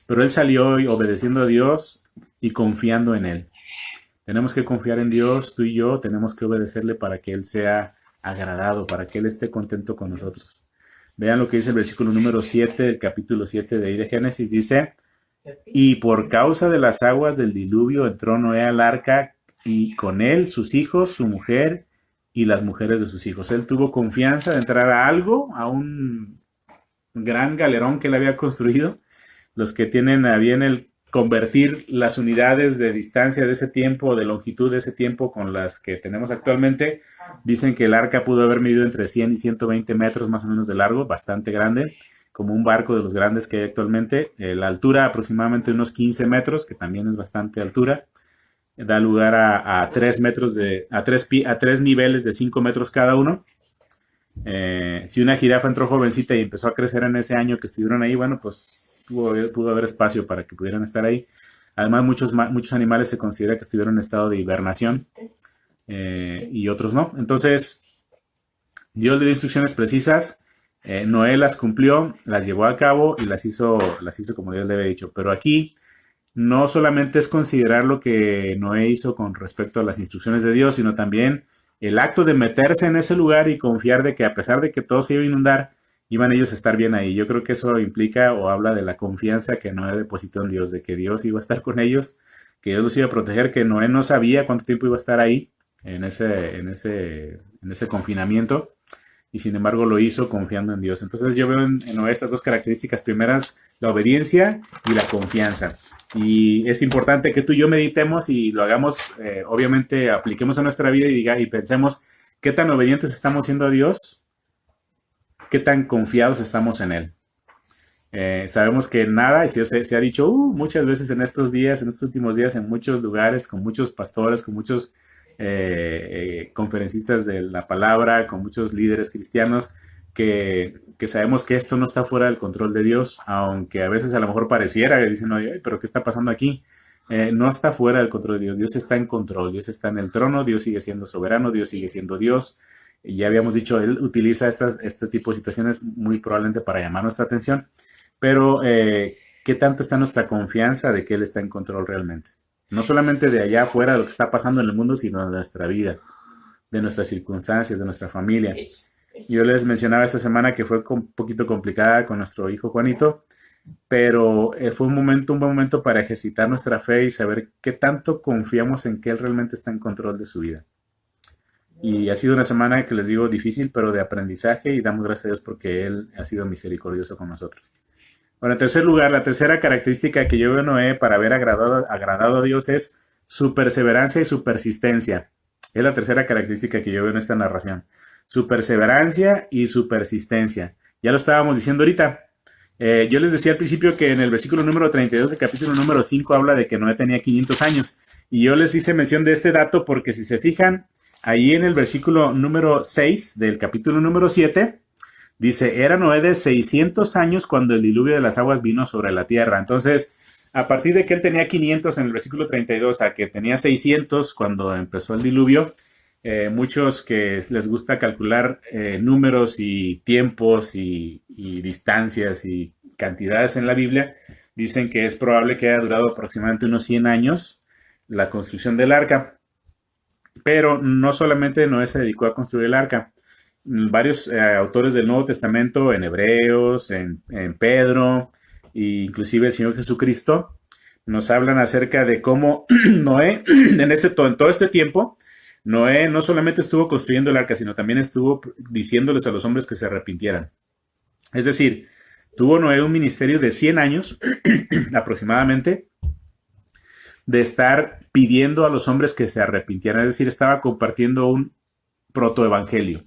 Pero él salió obedeciendo a Dios y confiando en él. Tenemos que confiar en Dios, tú y yo, tenemos que obedecerle para que Él sea agradado, para que Él esté contento con nosotros. Vean lo que dice el versículo número 7, el capítulo 7 de ahí de Génesis, dice, y por causa de las aguas del diluvio entró Noé al arca y con él sus hijos, su mujer y las mujeres de sus hijos. Él tuvo confianza de entrar a algo, a un gran galerón que él había construido. Los que tienen a bien el convertir las unidades de distancia de ese tiempo, de longitud de ese tiempo con las que tenemos actualmente, dicen que el arca pudo haber medido entre 100 y 120 metros más o menos de largo, bastante grande, como un barco de los grandes que hay actualmente. La altura aproximadamente unos 15 metros, que también es bastante altura. Da lugar a 3 metros a tres niveles de 5 metros cada uno. Si una jirafa entró jovencita y empezó a crecer en ese año que estuvieron ahí, bueno, pues pudo haber espacio para que pudieran estar ahí. Además, muchos animales se considera que estuvieron en estado de hibernación y otros no. Entonces, Dios le dio instrucciones precisas. Noé las cumplió, las llevó a cabo y las hizo como Dios le había dicho. Pero aquí no solamente es considerar lo que Noé hizo con respecto a las instrucciones de Dios, sino también el acto de meterse en ese lugar y confiar de que a pesar de que todo se iba a inundar, iban ellos a estar bien ahí. Yo creo que eso implica o habla de la confianza que Noé depositó en Dios, de que Dios iba a estar con ellos, que Dios los iba a proteger, que Noé no sabía cuánto tiempo iba a estar ahí en ese confinamiento, y sin embargo lo hizo confiando en Dios. Entonces yo veo en Noé estas dos características primeras, la obediencia y la confianza. Y es importante que tú y yo meditemos y lo hagamos, obviamente apliquemos a nuestra vida y pensemos qué tan obedientes estamos siendo a Dios, qué tan confiados estamos en Él. Sabemos que nada, y se ha dicho muchas veces en estos días, en estos últimos días, en muchos lugares, con muchos pastores, con muchos conferencistas de la palabra, con muchos líderes cristianos, que sabemos que esto no está fuera del control de Dios, aunque a veces a lo mejor pareciera que dicen, oye, pero ¿qué está pasando aquí? No está fuera del control de Dios, Dios está en control, Dios está en el trono, Dios sigue siendo soberano, Dios sigue siendo Dios. Y ya habíamos dicho, Él utiliza este tipo de situaciones muy probablemente para llamar nuestra atención, pero ¿qué tanto está nuestra confianza de que Él está en control realmente? No solamente de allá afuera de lo que está pasando en el mundo, sino de nuestra vida, de nuestras circunstancias, de nuestra familia. Yo les mencionaba esta semana que fue un poquito complicada con nuestro hijo Juanito, pero fue un buen momento para ejercitar nuestra fe y saber qué tanto confiamos en que Él realmente está en control de su vida. Y ha sido una semana que les digo difícil, pero de aprendizaje, y damos gracias a Dios porque Él ha sido misericordioso con nosotros. Bueno, en tercer lugar, la tercera característica que yo veo en Noé para haber agradado a Dios es su perseverancia y su persistencia. Es la tercera característica que yo veo en esta narración. Su perseverancia y su persistencia. Ya lo estábamos diciendo ahorita. Yo les decía al principio que en el versículo número 32 del capítulo número 5 habla de que Noé tenía 500 años. Y yo les hice mención de este dato porque si se fijan, ahí en el versículo número 6 del capítulo número 7, dice, era Noé de 600 años cuando el diluvio de las aguas vino sobre la tierra. Entonces, a partir de que él tenía 500 en el versículo 32 a que tenía 600 cuando empezó el diluvio, muchos que les gusta calcular números y tiempos y distancias y cantidades en la Biblia, dicen que es probable que haya durado aproximadamente unos 100 años la construcción del arca. Pero no solamente Noé se dedicó a construir el arca. Varios autores del Nuevo Testamento, en Hebreos, en Pedro, e inclusive el Señor Jesucristo, nos hablan acerca de cómo Noé, en todo este tiempo, Noé no solamente estuvo construyendo el arca, sino también estuvo diciéndoles a los hombres que se arrepintieran. Es decir, tuvo Noé un ministerio de 100 años aproximadamente, de estar pidiendo a los hombres que se arrepintieran. Es decir, estaba compartiendo un protoevangelio.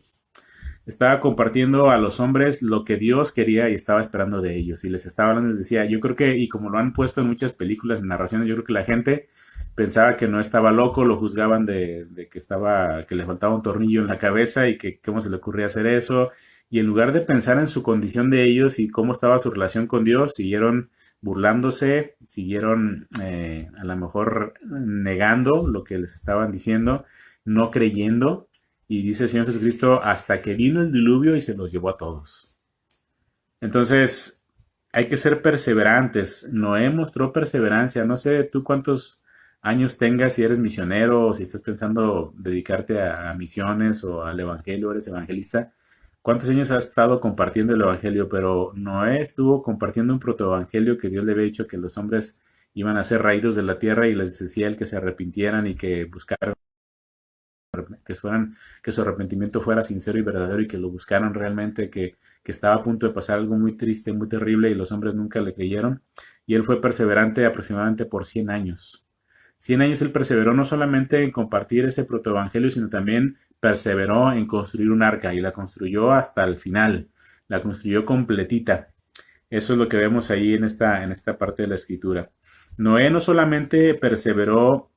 Estaba compartiendo a los hombres lo que Dios quería y estaba esperando de ellos. Y les estaba hablando, les decía, yo creo que, y como lo han puesto en muchas películas, en narraciones, yo creo que la gente pensaba que no estaba loco, lo juzgaban de que le faltaba un tornillo en la cabeza y que cómo se le ocurría hacer eso. Y en lugar de pensar en su condición de ellos y cómo estaba su relación con Dios, siguieron burlándose, siguieron a lo mejor negando lo que les estaban diciendo, no creyendo. Y dice el Señor Jesucristo, hasta que vino el diluvio y se los llevó a todos. Entonces, hay que ser perseverantes. Noé mostró perseverancia. No sé tú cuántos años tengas, si eres misionero o si estás pensando dedicarte a misiones o al evangelio, eres evangelista. ¿Cuántos años has estado compartiendo el evangelio? Pero Noé estuvo compartiendo un protoevangelio que Dios le había dicho que los hombres iban a ser raídos de la tierra y les decía él que se arrepintieran y que buscaran que su arrepentimiento fuera sincero y verdadero y que lo buscaran realmente, que estaba a punto de pasar algo muy triste, muy terrible y los hombres nunca le creyeron. Y él fue perseverante aproximadamente por 100 años. 100 años él perseveró no solamente en compartir ese protoevangelio, sino también perseveró en construir un arca y la construyó hasta el final, la construyó completita. Eso es lo que vemos ahí en esta parte de la escritura. Noé no solamente perseveró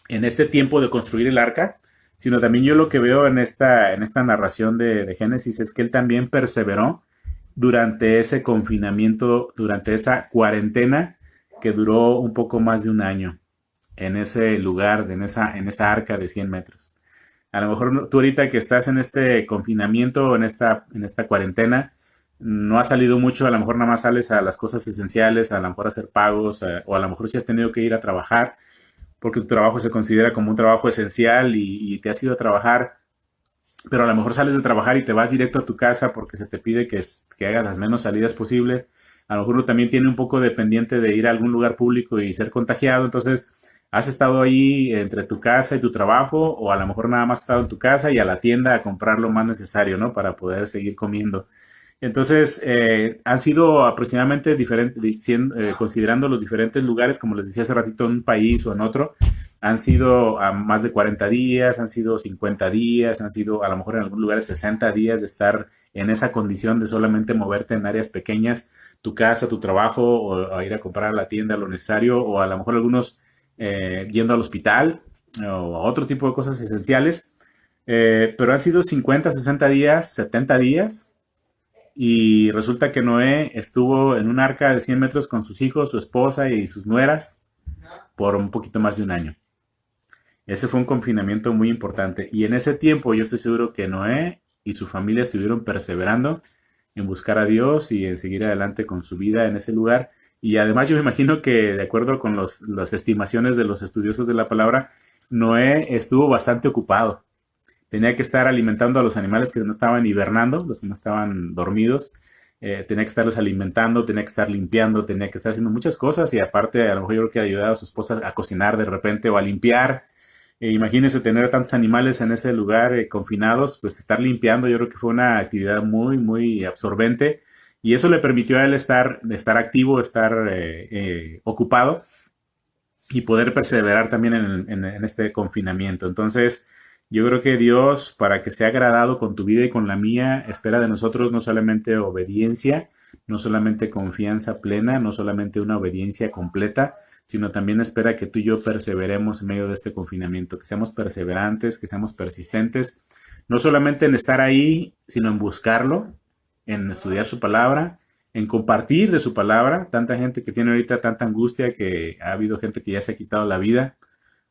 en este tiempo de construir el arca, sino también yo lo que veo en esta narración de Génesis es que él también perseveró durante ese confinamiento, durante esa cuarentena que duró un poco más de un año en ese lugar, en esa arca de 100 metros. A lo mejor tú ahorita que estás en este confinamiento, en esta cuarentena, no has salido mucho, a lo mejor nada más sales a las cosas esenciales, a lo mejor a hacer pagos, o a lo mejor si has tenido que ir a trabajar, porque tu trabajo se considera como un trabajo esencial y te has ido a trabajar, pero a lo mejor sales de trabajar y te vas directo a tu casa porque se te pide que hagas las menos salidas posible. A lo mejor uno también tiene un poco de pendiente de ir a algún lugar público y ser contagiado, entonces has estado ahí entre tu casa y tu trabajo, o a lo mejor nada más has estado en tu casa y a la tienda a comprar lo más necesario, ¿no? Para poder seguir comiendo. Entonces, han sido aproximadamente diferentes, considerando los diferentes lugares, como les decía hace ratito, en un país o en otro, han sido a más de 40 días, han sido 50 días, han sido a lo mejor en algunos lugares 60 días de estar en esa condición de solamente moverte en áreas pequeñas, tu casa, tu trabajo, o a ir a comprar a la tienda lo necesario, o a lo mejor algunos yendo al hospital, o a otro tipo de cosas esenciales. Pero han sido 50, 60 días, 70 días. Y resulta que Noé estuvo en un arca de 100 metros con sus hijos, su esposa y sus nueras por un poquito más de un año. Ese fue un confinamiento muy importante. Y en ese tiempo yo estoy seguro que Noé y su familia estuvieron perseverando en buscar a Dios y en seguir adelante con su vida en ese lugar. Y además yo me imagino que de acuerdo con las estimaciones de los estudiosos de la palabra, Noé estuvo bastante ocupado. Tenía que estar alimentando a los animales que no estaban hibernando, los que no estaban dormidos. Tenía que estarlos alimentando, tenía que estar limpiando, tenía que estar haciendo muchas cosas y aparte a lo mejor yo creo que ayudaba a su esposa a cocinar de repente o a limpiar. Imagínense tener tantos animales en ese lugar confinados, pues estar limpiando yo creo que fue una actividad muy, muy absorbente Y eso le permitió a él estar activo, estar ocupado y poder perseverar también en este confinamiento. Entonces, yo creo que Dios, para que sea agradado con tu vida y con la mía, espera de nosotros no solamente obediencia, no solamente confianza plena, no solamente una obediencia completa, sino también espera que tú y yo perseveremos en medio de este confinamiento, que seamos perseverantes, que seamos persistentes, no solamente en estar ahí, sino en buscarlo, en estudiar su palabra, en compartir de su palabra. Tanta gente que tiene ahorita tanta angustia, que ha habido gente que ya se ha quitado la vida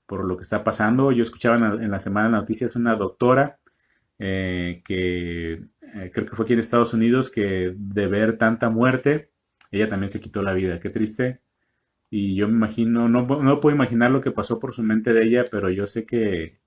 por lo que está pasando. Yo escuchaba en la semana de noticias una doctora que creo que fue aquí en Estados Unidos, que de ver tanta muerte, ella también se quitó la vida. Qué triste. Y yo me imagino, no puedo imaginar lo que pasó por su mente de ella, pero yo sé que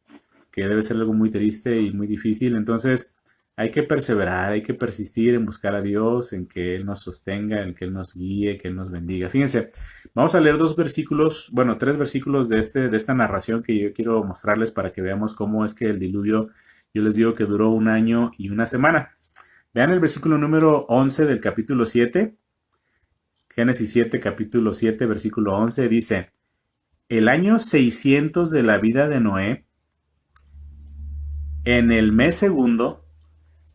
debe ser algo muy triste y muy difícil. Entonces, hay que perseverar, hay que persistir en buscar a Dios, en que Él nos sostenga, en que Él nos guíe, que Él nos bendiga. Fíjense, vamos a leer 2 versículos, bueno, 3 versículos de esta narración que yo quiero mostrarles para que veamos cómo es que el diluvio, yo les digo que duró 1 año y 1 semana. Vean el versículo número 11 del capítulo 7. Génesis 7, capítulo 7, versículo 11, dice: el año 600 de la vida de Noé, en el mes segundo,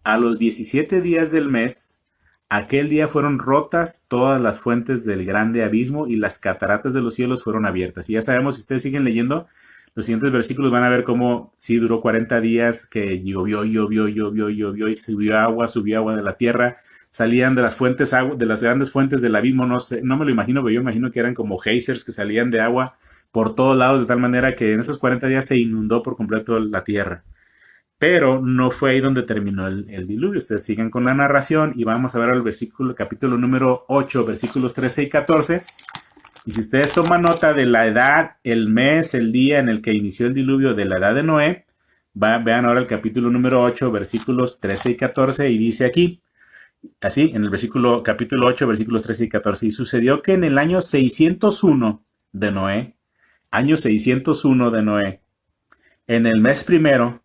a los 17 días del mes, aquel día fueron rotas todas las fuentes del grande abismo y las cataratas de los cielos fueron abiertas. Y ya sabemos, si ustedes siguen leyendo los siguientes versículos, van a ver cómo sí duró 40 días que llovió y subió agua de la tierra, salían de las fuentes, de las grandes fuentes del abismo, no sé, no me lo imagino, pero yo imagino que eran como geysers que salían de agua por todos lados, de tal manera que en esos 40 días se inundó por completo la tierra. Pero no fue ahí donde terminó el diluvio. Ustedes siguen con la narración y vamos a ver el capítulo número 8, versículos 13 y 14. Y si ustedes toman nota de la edad, el mes, el día en el que inició el diluvio de la edad de Noé, vean ahora el capítulo número 8, versículos 13 y 14, y dice aquí, así, en el capítulo 8, versículos 13 y 14, y sucedió que en el año 601 de Noé, en el mes primero,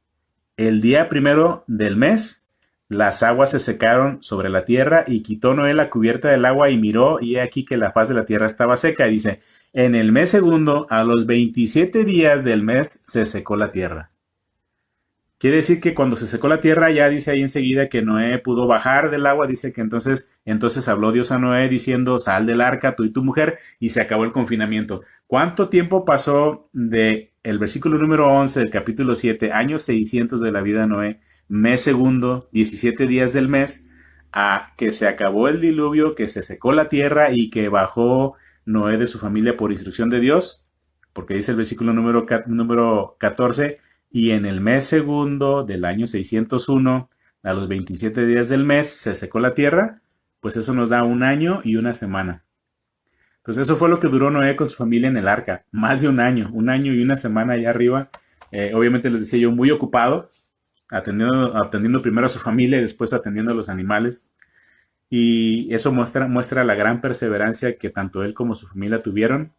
el día primero del mes, las aguas se secaron sobre la tierra y quitó Noé la cubierta del agua y miró, y he aquí que la faz de la tierra estaba seca. Y dice, en el mes segundo, a los 27 días del mes, se secó la tierra. Quiere decir que cuando se secó la tierra, ya dice ahí enseguida que Noé pudo bajar del agua. Dice que entonces habló Dios a Noé diciendo, sal del arca, tú y tu mujer, y se acabó el confinamiento. ¿Cuánto tiempo pasó de el versículo número 11 del capítulo 7, años 600 de la vida de Noé, mes segundo, 17 días del mes, a que se acabó el diluvio, que se secó la tierra y que bajó Noé de su familia por instrucción de Dios? Porque dice el versículo número 14, y en el mes segundo del año 601, a los 27 días del mes, se secó la tierra. Pues eso nos da 1 año y 1 semana. Entonces eso fue lo que duró Noé con su familia en el arca. Más de 1 año y 1 semana allá arriba. Obviamente les decía yo, muy ocupado, atendiendo primero a su familia y después atendiendo a los animales. Y eso muestra la gran perseverancia que tanto él como su familia tuvieron.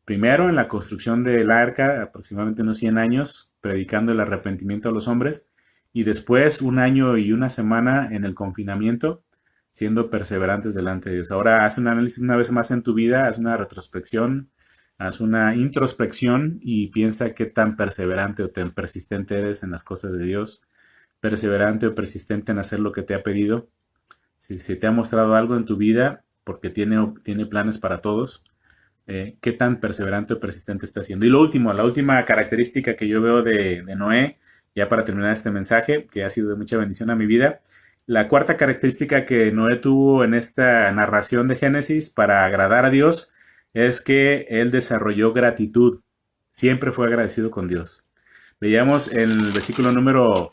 Primero en la construcción del arca, aproximadamente unos 100 años, predicando el arrepentimiento a los hombres. Y después 1 año y 1 semana en el confinamiento, siendo perseverantes delante de Dios. Ahora haz un análisis una vez más en tu vida, haz una retrospección, haz una introspección y piensa qué tan perseverante o tan persistente eres en las cosas de Dios. Perseverante o persistente en hacer lo que te ha pedido. Si se te ha mostrado algo en tu vida, porque tiene planes para todos, qué tan perseverante o persistente está siendo. Y la última característica que yo veo de Noé, ya para terminar este mensaje, que ha sido de mucha bendición a mi vida, la cuarta característica que Noé tuvo en esta narración de Génesis para agradar a Dios es que él desarrolló gratitud. Siempre fue agradecido con Dios. Veíamos en el versículo número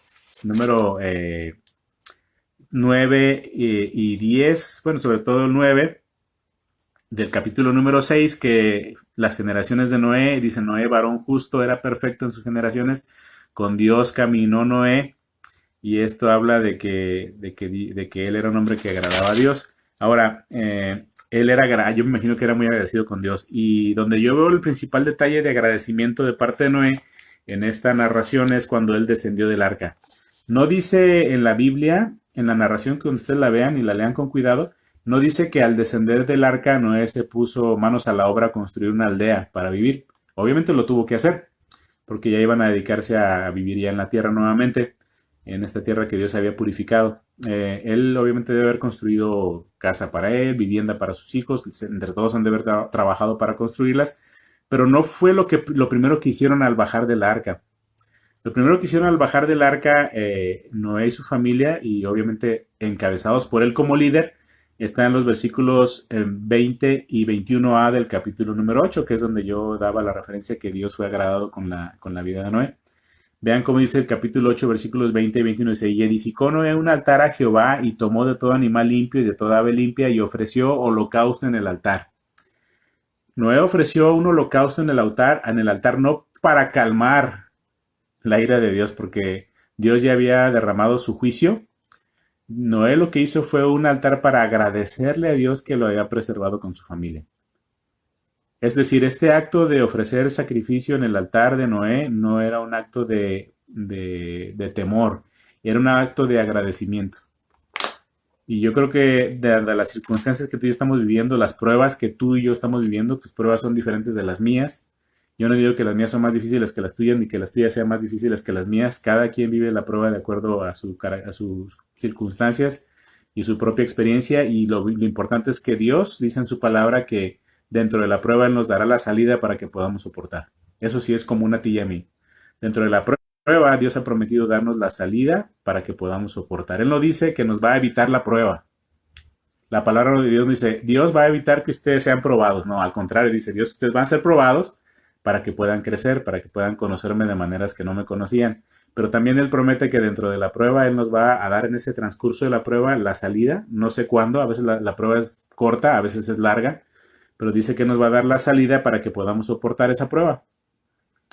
9 y 10, bueno, sobre todo el 9, del capítulo número 6, que las generaciones de Noé, dice Noé, varón justo, era perfecto en sus generaciones, con Dios caminó Noé, y esto habla de que él era un hombre que agradaba a Dios. Ahora, yo me imagino que era muy agradecido con Dios, y donde yo veo el principal detalle de agradecimiento de parte de Noé en esta narración es cuando él descendió del arca. No dice en la Biblia, en la narración, que ustedes la vean y la lean con cuidado, No dice que al descender del arca Noé se puso manos a la obra a construir una aldea para vivir. Obviamente lo tuvo que hacer, porque ya iban a dedicarse a vivir ya en la tierra nuevamente, en esta tierra que Dios había purificado. Él obviamente debe haber construido casa para él, vivienda para sus hijos, entre todos han de haber trabajado para construirlas, pero no fue lo primero que hicieron al bajar del arca. Lo primero que hicieron al bajar del arca, Noé y su familia, y obviamente encabezados por él como líder, está en los versículos 20 y 21a del capítulo número 8, que es donde yo daba la referencia que Dios fue agradado con la vida de Noé. Vean cómo dice el capítulo 8, versículos 20 y 21. Dice, y edificó Noé un altar a Jehová y tomó de todo animal limpio y de toda ave limpia y ofreció holocausto en el altar. Noé ofreció un holocausto en el altar no para calmar la ira de Dios, porque Dios ya había derramado su juicio. Noé lo que hizo fue un altar para agradecerle a Dios que lo había preservado con su familia. Es decir, este acto de ofrecer sacrificio en el altar de Noé no era un acto de temor, era un acto de agradecimiento. Y yo creo que de las circunstancias que tú y yo estamos viviendo, las pruebas que tú y yo estamos viviendo, tus pruebas son diferentes de las mías. Yo no digo que las mías son más difíciles que las tuyas, ni que las tuyas sean más difíciles que las mías. Cada quien vive la prueba de acuerdo a sus circunstancias y su propia experiencia. Y lo importante es que Dios dice en su palabra que dentro de la prueba Él nos dará la salida para que podamos soportar. Eso sí es común a ti y a mí. Dentro de la prueba, Dios ha prometido darnos la salida para que podamos soportar. Él no dice que nos va a evitar la prueba. La palabra de Dios dice, Dios va a evitar que ustedes sean probados. No, al contrario, dice Dios, ustedes van a ser probados para que puedan crecer, para que puedan conocerme de maneras que no me conocían. Pero también Él promete que dentro de la prueba Él nos va a dar en ese transcurso de la prueba la salida. No sé cuándo, a veces la prueba es corta, a veces es larga, pero dice que nos va a dar la salida para que podamos soportar esa prueba.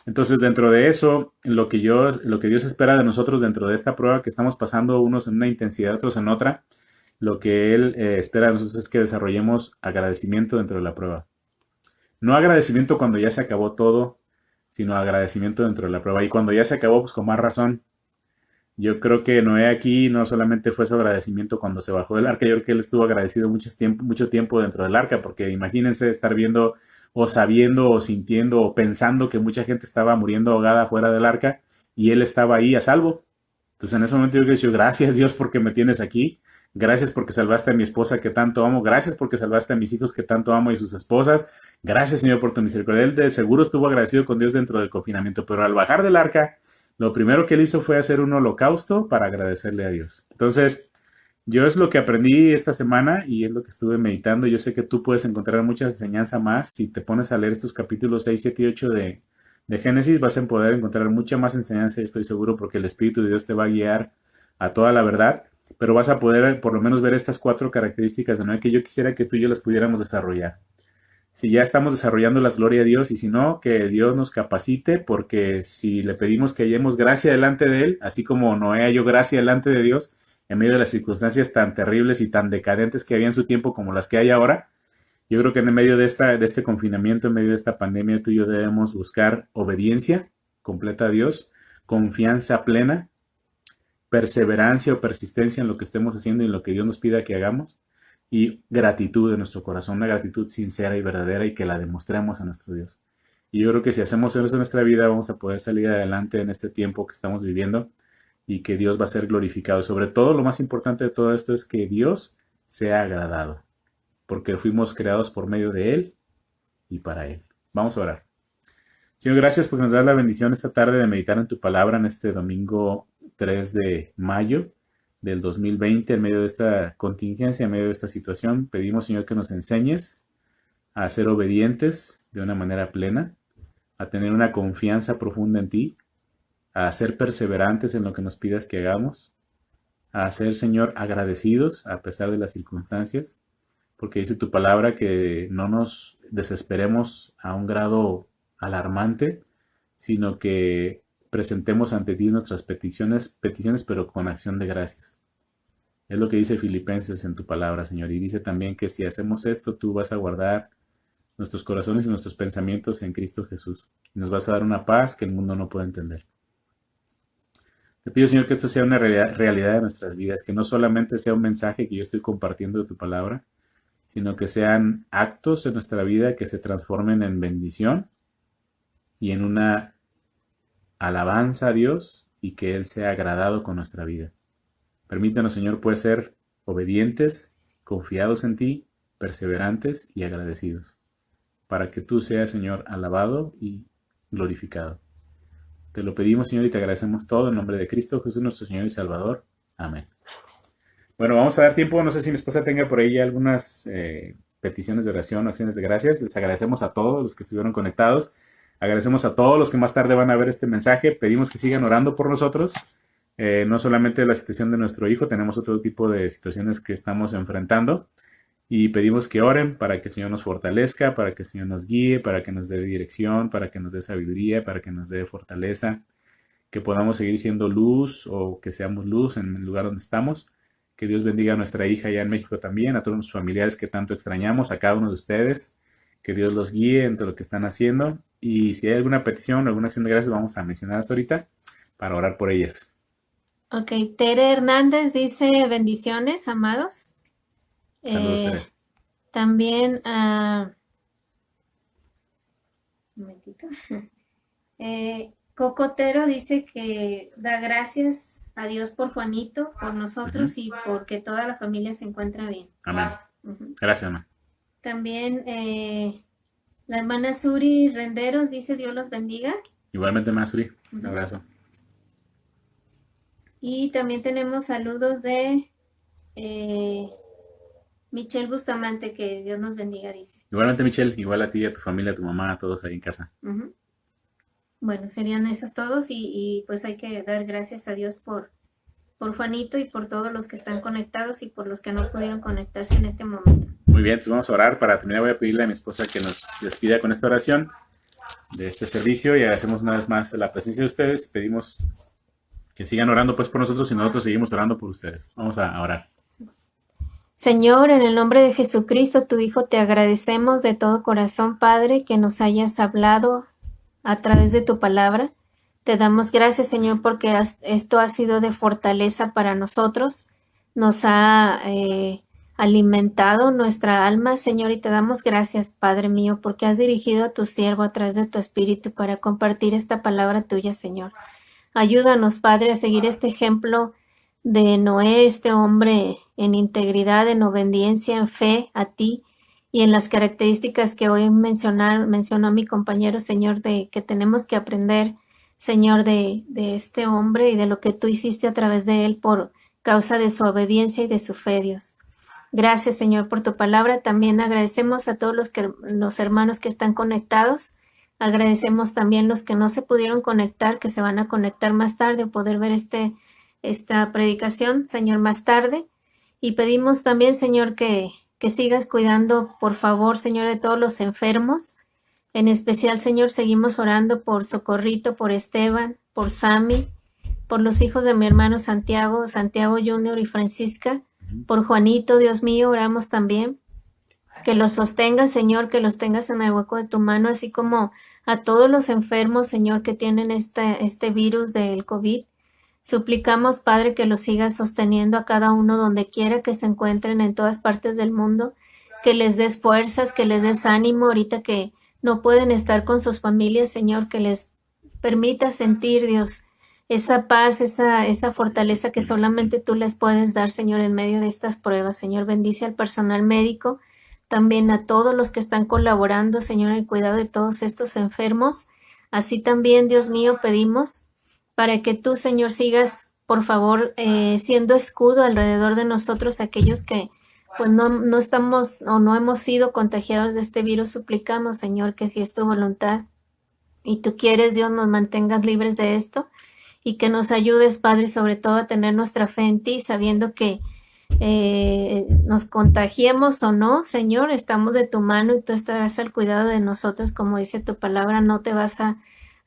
Entonces, dentro de eso, lo que Dios espera de nosotros dentro de esta prueba que estamos pasando, unos en una intensidad, otros en otra, lo que Él espera de nosotros es que desarrollemos agradecimiento dentro de la prueba. No agradecimiento cuando ya se acabó todo, sino agradecimiento dentro de la prueba. Y cuando ya se acabó, pues con más razón. Yo creo que Noé aquí no solamente fue su agradecimiento cuando se bajó del arca, yo creo que él estuvo agradecido mucho tiempo dentro del arca, porque imagínense estar viendo o sabiendo o sintiendo o pensando que mucha gente estaba muriendo ahogada fuera del arca y él estaba ahí a salvo. Entonces en ese momento yo dije, gracias Dios porque me tienes aquí, gracias porque salvaste a mi esposa que tanto amo, gracias porque salvaste a mis hijos que tanto amo y sus esposas, gracias Señor por tu misericordia. Él de seguro estuvo agradecido con Dios dentro del confinamiento, pero al bajar del arca, lo primero que él hizo fue hacer un holocausto para agradecerle a Dios. Entonces, yo es lo que aprendí esta semana y es lo que estuve meditando. Yo sé que tú puedes encontrar mucha enseñanza más. Si te pones a leer estos capítulos 6, 7 y 8 de Génesis, vas a poder encontrar mucha más enseñanza, estoy seguro, porque el Espíritu de Dios te va a guiar a toda la verdad. Pero vas a poder por lo menos ver estas 4 características de Noé que yo quisiera que tú y yo las pudiéramos desarrollar. Si ya estamos desarrollando las gloria a Dios y si no, que Dios nos capacite, porque si le pedimos que hallemos gracia delante de Él, así como Noé halló gracia delante de Dios, en medio de las circunstancias tan terribles y tan decadentes que había en su tiempo como las que hay ahora, yo creo que en medio de este confinamiento, en medio de esta pandemia, tú y yo debemos buscar obediencia completa a Dios, confianza plena, perseverancia o persistencia en lo que estemos haciendo y en lo que Dios nos pida que hagamos, y gratitud en nuestro corazón, una gratitud sincera y verdadera y que la demostremos a nuestro Dios. Y yo creo que si hacemos eso en nuestra vida vamos a poder salir adelante en este tiempo que estamos viviendo y que Dios va a ser glorificado. Sobre todo, lo más importante de todo esto es que Dios sea agradado, porque fuimos creados por medio de Él y para Él. Vamos a orar. Señor, gracias porque nos das la bendición esta tarde de meditar en tu palabra en este domingo 3 de mayo del 2020, en medio de esta contingencia, en medio de esta situación. Pedimos, Señor, que nos enseñes a ser obedientes de una manera plena, a tener una confianza profunda en ti, a ser perseverantes en lo que nos pidas que hagamos, a ser, Señor, agradecidos a pesar de las circunstancias, porque dice tu palabra que no nos desesperemos a un grado alarmante, sino que presentemos ante ti nuestras peticiones, pero con acción de gracias. Es lo que dice Filipenses en tu palabra, Señor. Y dice también que si hacemos esto, tú vas a guardar nuestros corazones y nuestros pensamientos en Cristo Jesús. Y nos vas a dar una paz que el mundo no puede entender. Te pido, Señor, que esto sea una realidad de nuestras vidas, que no solamente sea un mensaje que yo estoy compartiendo de tu palabra, sino que sean actos en nuestra vida que se transformen en bendición y en una alabanza a Dios y que Él sea agradado con nuestra vida. Permítanos, Señor, pues ser obedientes, confiados en ti, perseverantes y agradecidos, para que tú seas, Señor, alabado y glorificado. Te lo pedimos, Señor, y te agradecemos todo en nombre de Cristo Jesús, nuestro Señor y Salvador. Amén. Bueno, vamos a dar tiempo. No sé si mi esposa tenga por ahí algunas peticiones de oración o acciones de gracias. Les agradecemos a todos los que estuvieron conectados. Agradecemos a todos los que más tarde van a ver este mensaje. Pedimos que sigan orando por nosotros. No solamente la situación de nuestro hijo, tenemos otro tipo de situaciones que estamos enfrentando. Y pedimos que oren para que el Señor nos fortalezca, para que el Señor nos guíe, para que nos dé dirección, para que nos dé sabiduría, para que nos dé fortaleza, que podamos seguir siendo luz o que seamos luz en el lugar donde estamos. Que Dios bendiga a nuestra hija allá en México también, a todos los familiares que tanto extrañamos, a cada uno de ustedes. Que Dios los guíe en todo lo que están haciendo. Y si hay alguna petición o alguna acción de gracias, vamos a mencionarlas ahorita para orar por ellas. Ok, Tere Hernández dice bendiciones, amados. Saludos, Tere. También, un momentito. Cocotero dice que da gracias a Dios por Juanito, por nosotros y porque toda la familia se encuentra bien. Amén. Gracias, mamá. También la hermana Suri Renderos dice Dios los bendiga. Igualmente, más Suri. Un abrazo. Y también tenemos saludos de Michelle Bustamante, que Dios nos bendiga, dice. Igualmente, Michelle, igual a ti, a tu familia, a tu mamá, a todos ahí en casa. Bueno, serían esos todos y pues hay que dar gracias a Dios por Juanito y por todos los que están conectados y por los que no pudieron conectarse en este momento. Muy bien, entonces vamos a orar. Para terminar voy a pedirle a mi esposa que nos despida con esta oración de este servicio y agradecemos una vez más la presencia de ustedes. Pedimos que sigan orando pues por nosotros y nosotros seguimos orando por ustedes. Vamos a orar. Señor, en el nombre de Jesucristo, tu Hijo, te agradecemos de todo corazón, Padre, que nos hayas hablado a través de tu palabra. Te damos gracias, Señor, porque esto ha sido de fortaleza para nosotros. Nos ha alimentado nuestra alma, Señor, y te damos gracias, Padre mío, porque has dirigido a tu siervo a través de tu Espíritu para compartir esta palabra tuya, Señor. Ayúdanos, Padre, a seguir este ejemplo de Noé, este hombre en integridad, en obediencia, en fe a ti y en las características que hoy mencionó mi compañero, Señor, de que tenemos que aprender, Señor, de este hombre y de lo que tú hiciste a través de él por causa de su obediencia y de su fe, Dios. Gracias, Señor, por tu palabra. También agradecemos a todos los hermanos que están conectados. Agradecemos también los que no se pudieron conectar, que se van a conectar más tarde, poder ver esta predicación, Señor, más tarde. Y pedimos también, Señor, que sigas cuidando, por favor, Señor, de todos los enfermos. En especial, Señor, seguimos orando por Socorrito, por Esteban, por Sammy, por los hijos de mi hermano Santiago Junior y Francisca, por Juanito, Dios mío, oramos también. Que los sostengas, Señor, que los tengas en el hueco de tu mano, así como a todos los enfermos, Señor, que tienen este virus del COVID. Suplicamos, Padre, que los sigas sosteniendo a cada uno donde quiera que se encuentren en todas partes del mundo, que les des fuerzas, que les des ánimo ahorita que no pueden estar con sus familias, Señor, que les permita sentir, Dios, esa paz, esa fortaleza que solamente tú les puedes dar, Señor, en medio de estas pruebas. Señor, bendice al personal médico, también a todos los que están colaborando, Señor, en el cuidado de todos estos enfermos. Así también, Dios mío, pedimos para que tú, Señor, sigas, por favor, siendo escudo alrededor de nosotros, aquellos que pues no estamos o no hemos sido contagiados de este virus. Suplicamos, Señor, que si es tu voluntad y tú quieres, Dios, nos mantengas libres de esto y que nos ayudes, Padre, sobre todo a tener nuestra fe en ti, sabiendo que nos contagiemos o no, Señor, estamos de tu mano y tú estarás al cuidado de nosotros, como dice tu palabra, no te vas a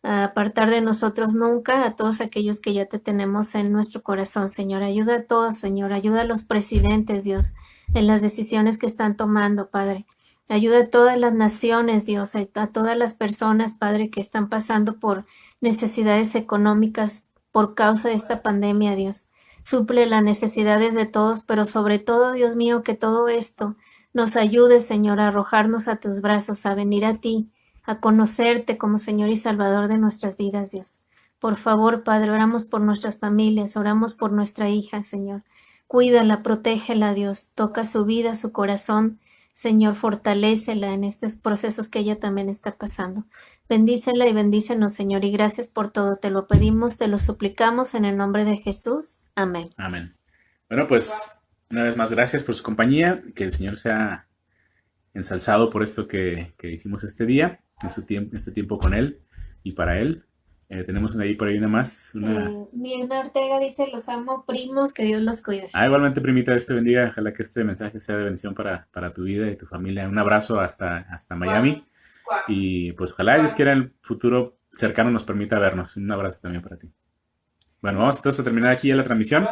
apartar de nosotros nunca, a todos aquellos que ya te tenemos en nuestro corazón, Señor. Ayuda a todos, Señor, ayuda a los presidentes, Dios, en las decisiones que están tomando, Padre. Ayuda a todas las naciones, Dios, a todas las personas, Padre, que están pasando por necesidades económicas por causa de esta pandemia, Dios. Suple las necesidades de todos, pero sobre todo, Dios mío, que todo esto nos ayudes, Señor, a arrojarnos a tus brazos, a venir a ti, a conocerte como Señor y Salvador de nuestras vidas, Dios. Por favor, Padre, oramos por nuestras familias, oramos por nuestra hija, Señor. Cuídala, protégela, Dios. Toca su vida, su corazón. Señor, fortalécela en estos procesos que ella también está pasando. Bendícela y bendícenos, Señor, y gracias por todo. Te lo pedimos, te lo suplicamos en el nombre de Jesús. Amén. Amén. Bueno, pues una vez más, gracias por su compañía. Que el Señor sea ensalzado por esto que hicimos este día, este tiempo con Él y para Él. Tenemos ahí por ahí una más. Mirna Ortega dice, los amo, primos, que Dios los cuide. Igualmente, primita, Dios te bendiga. Ojalá que este mensaje sea de bendición para tu vida y tu familia. Un abrazo hasta Miami. Y pues ojalá Dios quiera en el futuro cercano nos permita vernos. Un abrazo también para ti. Bueno, vamos entonces a terminar aquí ya la transmisión.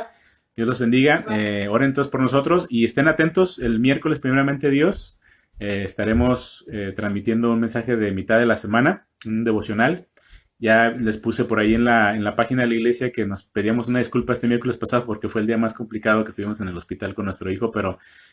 Dios los bendiga. Oren entonces por nosotros y estén atentos. El miércoles, primeramente Dios, estaremos transmitiendo un mensaje de mitad de la semana, un devocional. Ya les puse por ahí en la página de la iglesia que nos pedíamos una disculpa este miércoles pasado porque fue el día más complicado que estuvimos en el hospital con nuestro hijo,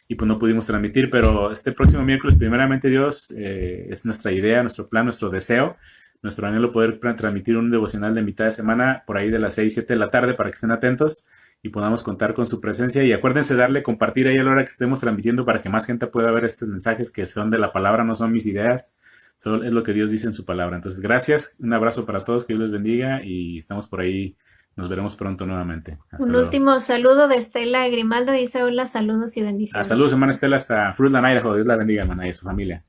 y pues no pudimos transmitir, pero este próximo miércoles, primeramente Dios, es nuestra idea, nuestro plan, nuestro deseo, nuestro anhelo poder transmitir un devocional de mitad de semana por ahí de las 6, 7 de la tarde para que estén atentos y podamos contar con su presencia. Y acuérdense darle compartir ahí a la hora que estemos transmitiendo para que más gente pueda ver estos mensajes que son de la palabra, no son mis ideas. Solo es lo que Dios dice en su palabra. Entonces, gracias. Un abrazo para todos. Que Dios les bendiga. Y estamos por ahí. Nos veremos pronto nuevamente. Un último saludo de Estela Grimaldo. Dice, hola, saludos y bendiciones. Saludos, hermana Estela, hasta Fruitland, Idaho. Dios la bendiga, hermana, y a su familia.